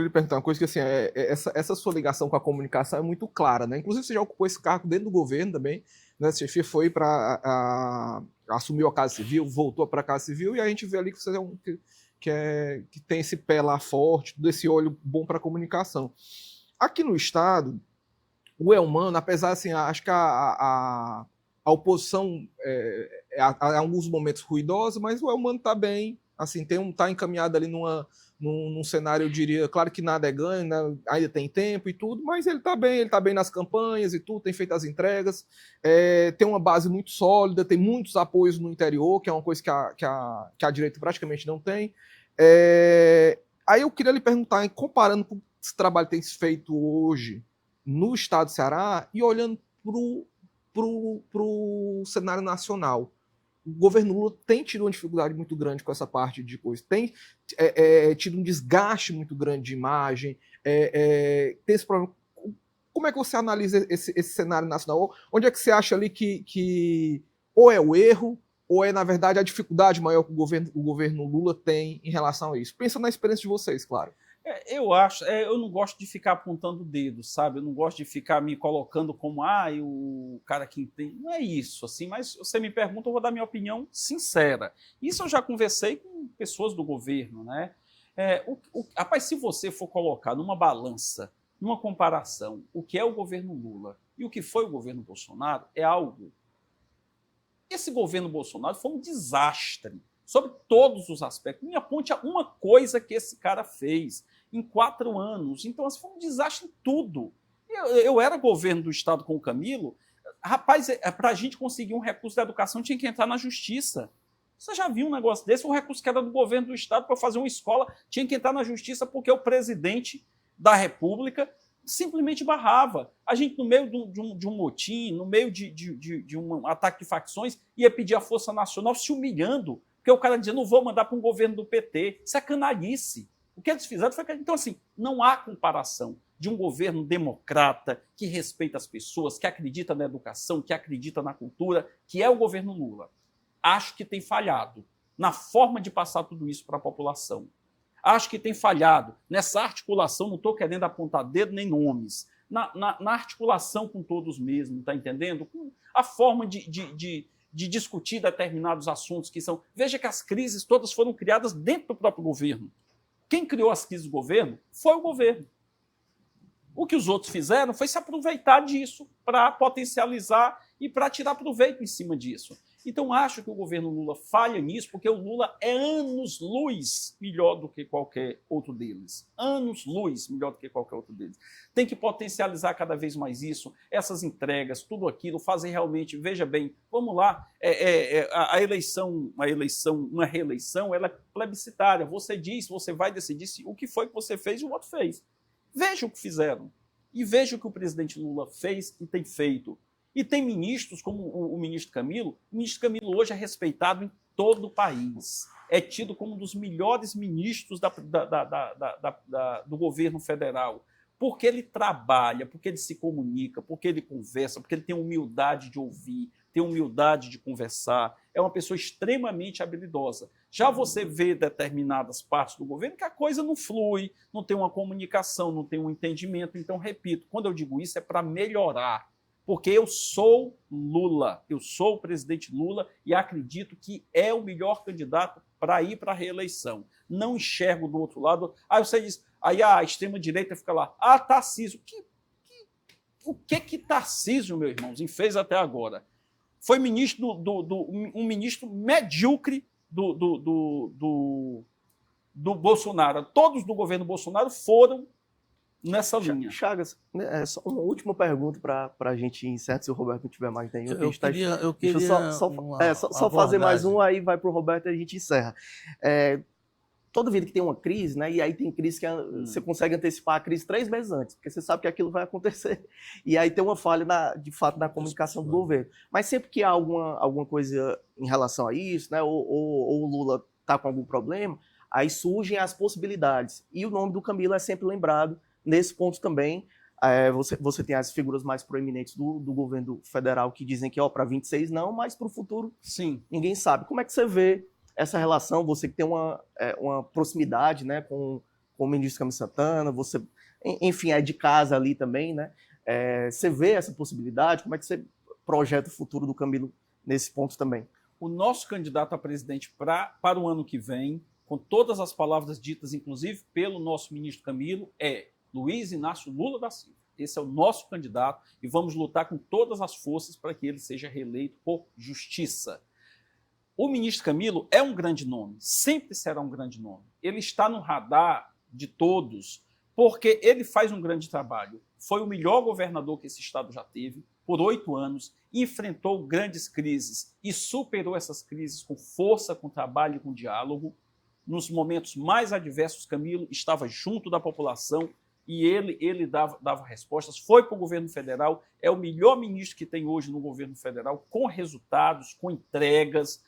lhe perguntar uma coisa que assim, essa sua ligação com a comunicação é muito clara, né? Inclusive você já ocupou esse cargo dentro do governo também, né? Você foi para assumiu a Casa Civil, voltou para a Casa Civil e a gente vê ali que você que tem esse pé lá forte, todo esse olho bom para a comunicação. Aqui no estado, o Elmano, apesar assim, acho que a oposição há alguns momentos ruidosa, mas o Elmano está bem, assim, tá encaminhado ali num cenário, eu diria, claro que nada é ganho, né? Ainda tem tempo e tudo, mas ele está bem nas campanhas e tudo, tem feito as entregas, tem uma base muito sólida, tem muitos apoios no interior, que é uma coisa que a direita praticamente não tem. Aí eu queria lhe perguntar, comparando com esse trabalho que tem se feito hoje no estado do Ceará e olhando para o cenário nacional. O governo Lula tem tido uma dificuldade muito grande com essa parte de coisa, tem tido um desgaste muito grande de imagem, tem esse problema. Como é que você analisa esse cenário nacional? Onde é que você acha ali que ou é o erro, ou é, na verdade, a dificuldade maior que o governo Lula tem em relação a isso? Pensa na experiência de vocês, claro. Eu não gosto de ficar apontando o dedo, sabe? Eu não gosto de ficar me colocando como, o cara que tem. Não é isso, assim, mas você me pergunta, eu vou dar minha opinião sincera. Isso eu já conversei com pessoas do governo, né? Rapaz, se você for colocar numa balança, numa comparação, o que é o governo Lula e o que foi o governo Bolsonaro, é algo. Esse governo Bolsonaro foi um desastre sobre todos os aspectos. Me aponte uma coisa que esse cara fez em 4 anos. Então, assim, foi um desastre em tudo. Eu era governo do Estado com o Camilo. Rapaz, para a gente conseguir um recurso da educação, tinha que entrar na justiça. Você já viu um negócio desse? O recurso que era do governo do Estado para fazer uma escola tinha que entrar na justiça porque o presidente da República simplesmente barrava. A gente, no meio de um motim, no meio de um ataque de facções, ia pedir a Força Nacional se humilhando, porque o cara dizia, não vou mandar para um governo do PT. Isso é canalice. O que eles fizeram foi... Então, assim, não há comparação de um governo democrata, que respeita as pessoas, que acredita na educação, que acredita na cultura, que é o governo Lula. Acho que tem falhado na forma de passar tudo isso para a população. Acho que tem falhado nessa articulação, não estou querendo apontar dedo nem nomes, na articulação com todos mesmo, está entendendo? Com a forma de discutir determinados assuntos que são... Veja que as crises todas foram criadas dentro do próprio governo. Quem criou as crises do governo foi o governo. O que os outros fizeram foi se aproveitar disso para potencializar e para tirar proveito em cima disso. Então, acho que o governo Lula falha nisso, porque o Lula é anos-luz melhor do que qualquer outro deles. Anos-luz melhor do que qualquer outro deles. Tem que potencializar cada vez mais isso, essas entregas, tudo aquilo, fazer realmente... Veja bem, vamos lá, a eleição, uma reeleição, ela é plebiscitária. Você diz, você vai decidir se o que foi que você fez e o outro fez. Veja o que fizeram. E veja o que o presidente Lula fez e tem feito. E tem ministros, como o ministro Camilo. O ministro Camilo hoje é respeitado em todo o país. É tido como um dos melhores ministros do governo federal. Porque ele trabalha, porque ele se comunica, porque ele conversa, porque ele tem humildade de ouvir, tem humildade de conversar, é uma pessoa extremamente habilidosa. Já você vê determinadas partes do governo que a coisa não flui, não tem uma comunicação, não tem um entendimento. Então, repito, quando eu digo isso é para melhorar, porque eu sou Lula, eu sou o presidente Lula e acredito que é o melhor candidato para ir para a reeleição. Não enxergo do outro lado. Aí você diz, aí a extrema-direita fica lá, Tarcísio. O que Tarcísio, meus irmãos, fez até agora? Foi ministro um ministro medíocre do Bolsonaro. Todos do governo Bolsonaro foram nessa linha. Chagas, só uma última pergunta para a gente encerrar, se o Roberto não tiver mais nenhum. Eu queria só fazer mais um, aí vai para o Roberto e a gente encerra. Toda vida que tem uma crise, né, e aí tem crise que você consegue antecipar a crise 3 meses antes, porque você sabe que aquilo vai acontecer. E aí tem uma falha, de fato, na comunicação do governo. Mas sempre que há alguma coisa em relação a isso, né, ou o Lula está com algum problema, aí surgem as possibilidades. E o nome do Camilo é sempre lembrado nesse ponto também. Você tem as figuras mais proeminentes do governo federal que dizem que para 26 não, mas para o futuro sim, ninguém sabe. Como é que você vê essa relação, você que tem uma proximidade, né, com o ministro Camilo Santana, você, enfim, é de casa ali também, né? Você vê essa possibilidade? Como é que você projeta o futuro do Camilo nesse ponto também? O nosso candidato a presidente para o ano que vem, com todas as palavras ditas, inclusive pelo nosso ministro Camilo, é Luiz Inácio Lula da Silva. Esse é o nosso candidato e vamos lutar com todas as forças para que ele seja reeleito por justiça. O ministro Camilo é um grande nome, sempre será um grande nome. Ele está no radar de todos, porque ele faz um grande trabalho. Foi o melhor governador que esse estado já teve, por 8 anos, enfrentou grandes crises e superou essas crises com força, com trabalho e com diálogo. Nos momentos mais adversos, Camilo estava junto da população e ele dava respostas. Foi para o governo federal, é o melhor ministro que tem hoje no governo federal, com resultados, com entregas.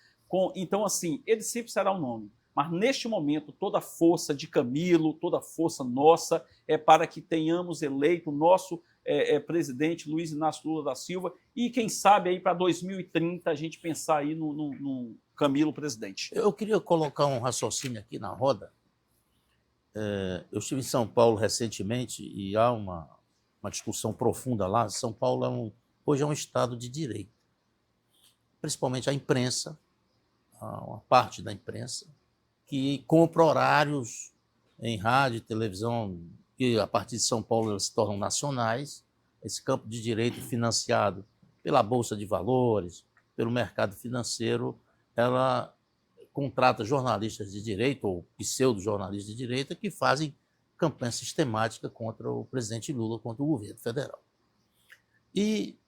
Então, assim, ele sempre será o nome. Mas, neste momento, toda a força de Camilo, toda a força nossa é para que tenhamos eleito o nosso presidente Luiz Inácio Lula da Silva e, quem sabe, aí para 2030 a gente pensar aí no Camilo presidente. Eu queria colocar um raciocínio aqui na roda. Eu estive em São Paulo recentemente e há uma discussão profunda lá. São Paulo hoje é um estado de direito. Principalmente a imprensa, uma parte da imprensa, que compra horários em rádio e televisão, que a partir de São Paulo elas se tornam nacionais. Esse campo de direito financiado pela Bolsa de Valores, pelo mercado financeiro, ela contrata jornalistas de direito ou pseudo-jornalistas de direita que fazem campanha sistemática contra o presidente Lula, contra o governo federal. E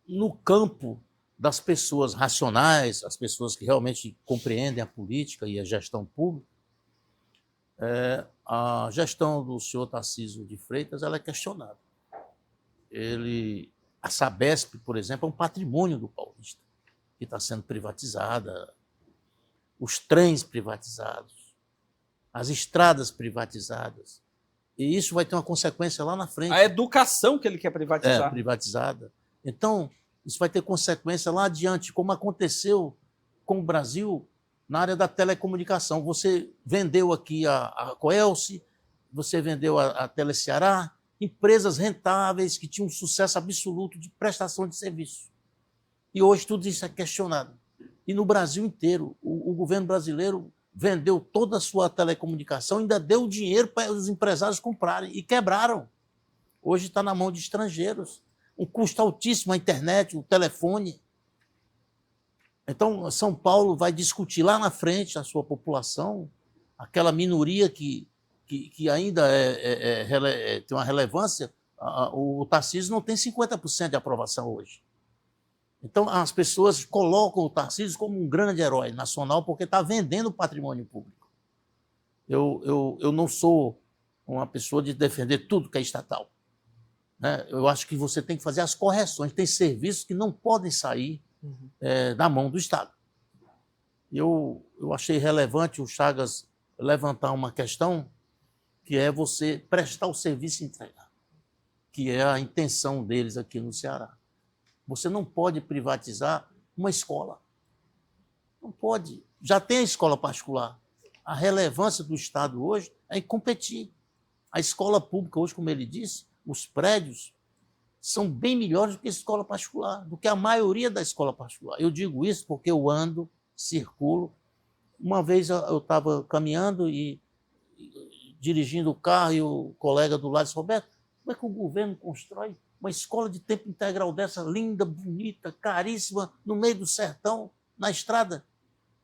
no campo das pessoas racionais, as pessoas que realmente compreendem a política e a gestão pública, a gestão do senhor Tarcísio de Freitas ela é questionada. A Sabesp, por exemplo, é um patrimônio do paulista, que está sendo privatizada, os trens privatizados, as estradas privatizadas. E isso vai ter uma consequência lá na frente. A educação que ele quer privatizar. Privatizada. Então, isso vai ter consequência lá adiante, como aconteceu com o Brasil na área da telecomunicação. Você vendeu aqui a Coelce, você vendeu a Teleceará, empresas rentáveis que tinham um sucesso absoluto de prestação de serviço. E hoje tudo isso é questionado. E no Brasil inteiro, o governo brasileiro vendeu toda a sua telecomunicação, ainda deu dinheiro para os empresários comprarem e quebraram. Hoje está na mão de estrangeiros. Um custo altíssimo a internet, o telefone. Então, São Paulo vai discutir lá na frente a sua população, aquela minoria que ainda tem uma relevância. O Tarcísio não tem 50% de aprovação hoje. Então, as pessoas colocam o Tarcísio como um grande herói nacional porque está vendendo o patrimônio público. Eu não sou uma pessoa de defender tudo que é estatal. Eu acho que você tem que fazer as correções. Tem serviços que não podem sair da mão do Estado. Eu achei relevante o Chagas levantar uma questão que é você prestar o serviço e entregar, que é a intenção deles aqui no Ceará. Você não pode privatizar uma escola. Não pode. Já tem a escola particular. A relevância do Estado hoje é em competir. A escola pública hoje, como ele disse, os prédios são bem melhores do que a escola particular, do que a maioria da escola particular. Eu digo isso porque eu ando, circulo. Uma vez eu estava caminhando e dirigindo o carro e o colega do lado disse, Roberto, como é que o governo constrói uma escola de tempo integral dessa, linda, bonita, caríssima, no meio do sertão, na estrada?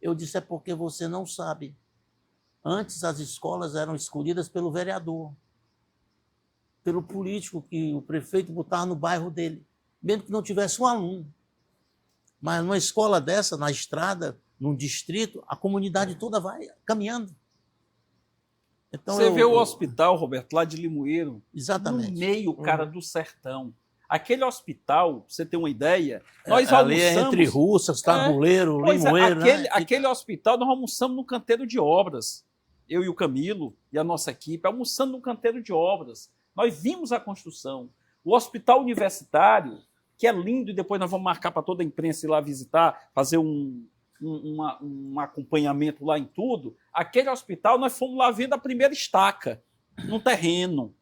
Eu disse, é porque você não sabe. Antes as escolas eram escolhidas pelo vereador, pelo político que o prefeito botava no bairro dele, mesmo que não tivesse um aluno. Mas numa escola dessa, na estrada, num distrito, a comunidade toda vai caminhando. Então, você vê o hospital, Roberto, lá de Limoeiro, exatamente, no meio, cara, do sertão. Aquele hospital, pra você ter uma ideia, nós ali almoçamos... entre Russas, Tabuleiro, Limoeiro... Aquele hospital, nós almoçamos no canteiro de obras. Eu e o Camilo e a nossa equipe, almoçando no canteiro de obras. Nós vimos a construção. O hospital universitário, que é lindo, e depois nós vamos marcar para toda a imprensa ir lá visitar, fazer um acompanhamento lá em tudo. Aquele hospital, nós fomos lá vendo a primeira estaca, num terreno.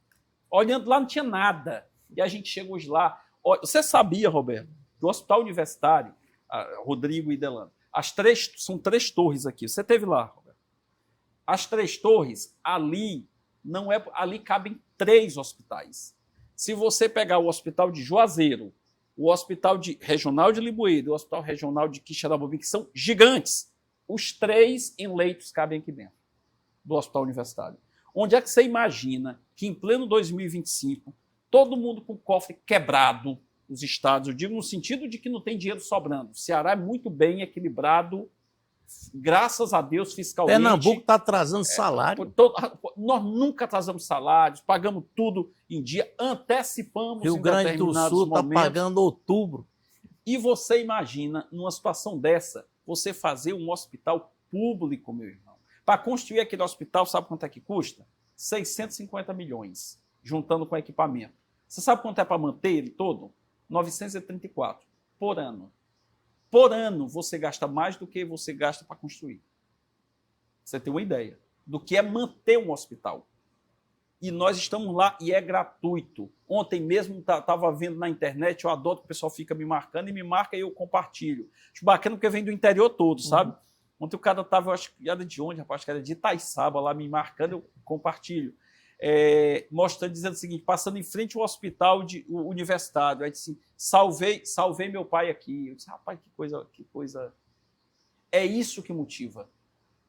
Olhando lá, não tinha nada. E a gente chegou hoje lá. Você sabia, Roberto, que o hospital universitário, Rodrigo e Delano, são 3 torres aqui. Você esteve lá, Roberto. As 3 torres, ali cabem 3 hospitais. Se você pegar o hospital de Juazeiro, o hospital regional de Limoeiro, o hospital regional de Quixeramobim, que são gigantes, os 3 em leitos cabem aqui dentro do hospital universitário. Onde é que você imagina que em pleno 2025, todo mundo com o cofre quebrado, os estados, eu digo no sentido de que não tem dinheiro sobrando. O Ceará é muito bem equilibrado, graças a Deus, fiscalmente. Pernambuco está atrasando salário. Nós nunca atrasamos salários, pagamos tudo em dia, antecipamos Rio Grande do Sul está pagando outubro. E você imagina, numa situação dessa, você fazer um hospital público, meu irmão. Para construir aquele hospital, sabe quanto é que custa? 650 milhões, juntando com equipamento. Você sabe quanto é para manter ele todo? 934 por ano. Por ano, você gasta mais do que você gasta para construir. Você tem uma ideia do que é manter um hospital. E nós estamos lá e é gratuito. Ontem mesmo estava vendo na internet, eu adoro que o pessoal fica me marcando e me marca e eu compartilho. Acho bacana porque vem do interior todo, sabe? Ontem o cara estava, eu acho que era de onde, rapaz? Acho que era de Itaiçaba lá me marcando, eu compartilho. Mostrando, dizendo o seguinte, passando em frente ao hospital universitário, aí disse, salvei meu pai aqui. Eu disse, rapaz, que coisa. É isso que motiva.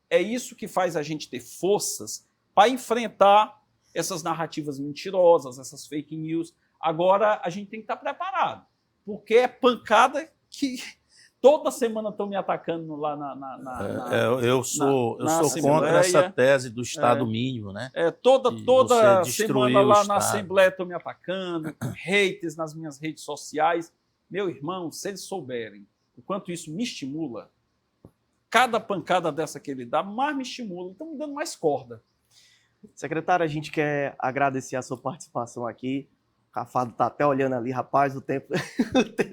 É isso que faz a gente ter forças para enfrentar essas narrativas mentirosas, essas fake news. Agora, a gente tem que estar preparado, porque é pancada que toda semana estão me atacando lá eu sou contra essa tese do Estado mínimo, né? Toda semana lá na Assembleia estão me atacando, haters nas minhas redes sociais. Meu irmão, se eles souberem o quanto isso me estimula, cada pancada dessa que ele dá, mais me estimula. Estão me dando mais corda. Secretário, a gente quer agradecer a sua participação aqui. O Cafado está até olhando ali, rapaz, o tempo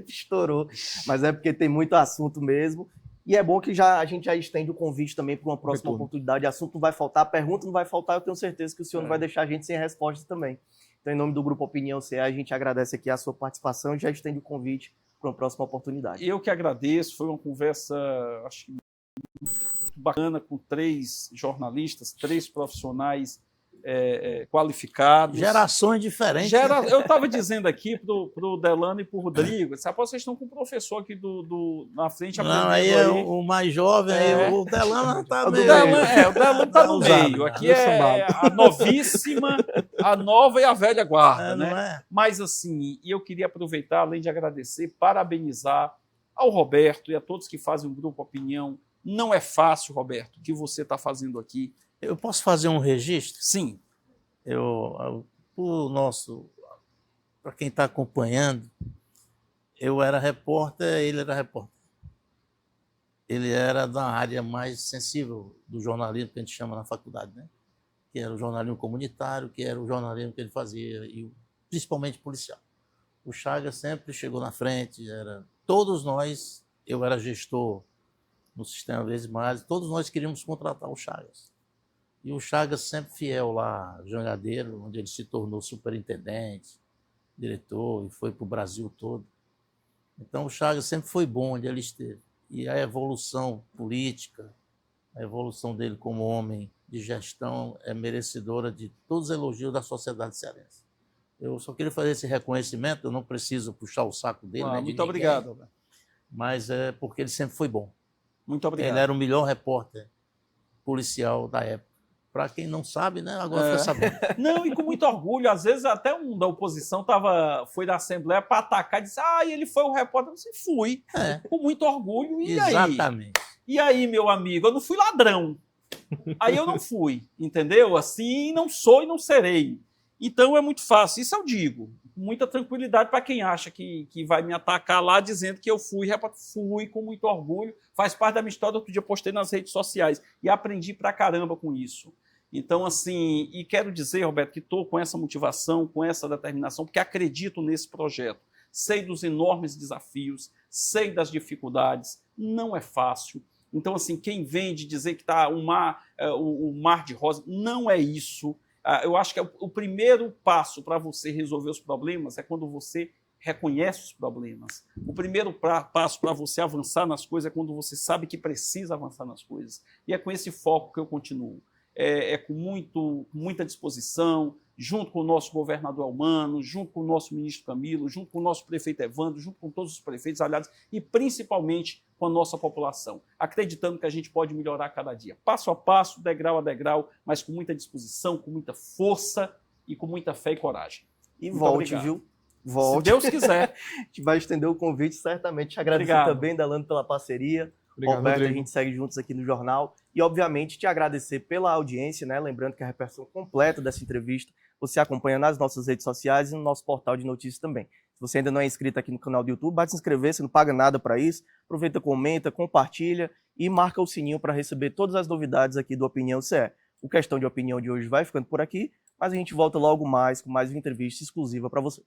estourou, mas é porque tem muito assunto mesmo. E é bom que a gente já estende o convite também para uma próxima oportunidade. Assunto não vai faltar, pergunta não vai faltar, eu tenho certeza que o senhor não vai deixar a gente sem resposta também. Então, em nome do Grupo Opinião CA, a gente agradece aqui a sua participação e já estende o convite para uma próxima oportunidade. Eu que agradeço, foi uma conversa, acho que muito bacana, com 3 jornalistas, 3 profissionais qualificados. Gerações diferentes. Eu estava dizendo aqui para o Delano e para o Rodrigo, vocês estão com um professor aqui na frente. Não, aí é o mais jovem, o Delano está meio... O Delano está no meio. Aqui é a novíssima, a nova e a velha guarda. Né? Mas assim, eu queria aproveitar, além de agradecer, parabenizar ao Roberto e a todos que fazem o Grupo Opinião. Não é fácil, Roberto, o que você está fazendo aqui. Eu posso fazer um registro? Sim. Para quem está acompanhando, eu era repórter, ele era repórter. Ele era da área mais sensível do jornalismo, que a gente chama na faculdade, né? Que era o jornalismo comunitário, que era o jornalismo que ele fazia, e principalmente policial. O Chagas sempre chegou na frente, todos nós, eu era gestor no Sistema Verdes Mares, todos nós queríamos contratar o Chagas. E o Chagas sempre fiel lá, Jangadeiro, onde ele se tornou superintendente, diretor, e foi para o Brasil todo. Então o Chagas sempre foi bom onde ele esteve. E a evolução política, a evolução dele como homem de gestão é merecedora de todos os elogios da sociedade cearense. Eu só queria fazer esse reconhecimento, eu não preciso puxar o saco dele. Né, muito obrigado, Roberto. Mas é porque ele sempre foi bom. Muito obrigado. Ele era o melhor repórter policial da época. Para quem não sabe, né? Agora fica sabendo. Não, e com muito orgulho, às vezes até um da oposição foi da Assembleia para atacar e disse, ele foi o repórter. Eu disse, fui, com muito orgulho. E exatamente. E aí, meu amigo, eu não fui ladrão. Aí eu não fui, entendeu? Assim, não sou e não serei. Então é muito fácil, isso eu digo, com muita tranquilidade para quem acha que vai me atacar lá dizendo que eu fui com muito orgulho, faz parte da minha história, outro dia eu postei nas redes sociais e aprendi pra caramba com isso. Então, assim, e quero dizer, Roberto, que estou com essa motivação, com essa determinação, porque acredito nesse projeto. Sei dos enormes desafios, sei das dificuldades, não é fácil. Então, assim, quem vem de dizer que está um mar de rosa, não é isso. Eu acho que o primeiro passo para você resolver os problemas é quando você reconhece os problemas. O primeiro passo para você avançar nas coisas é quando você sabe que precisa avançar nas coisas. E é com esse foco que eu continuo. Com muita disposição, junto com o nosso governador Elmano, junto com o nosso ministro Camilo, junto com o nosso prefeito Evandro, junto com todos os prefeitos aliados e principalmente com a nossa população, acreditando que a gente pode melhorar cada dia, passo a passo, degrau a degrau, mas com muita disposição, com muita força e com muita fé e coragem. E muito volte, obrigado. Viu? Volte. Se Deus quiser. A gente vai estender o convite, certamente. Te agradecer também, Dalano, pela parceria. Obrigado, Roberto, Rodrigo. A gente segue juntos aqui no jornal. E, obviamente, te agradecer pela audiência, né? Lembrando que a repercussão completa dessa entrevista você acompanha nas nossas redes sociais e no nosso portal de notícias também. Se você ainda não é inscrito aqui no canal do YouTube, basta se inscrever, você não paga nada para isso. Aproveita, comenta, compartilha e marca o sininho para receber todas as novidades aqui do Opinião CE. O Questão de Opinião de hoje vai ficando por aqui, mas a gente volta logo mais com mais uma entrevista exclusiva para você.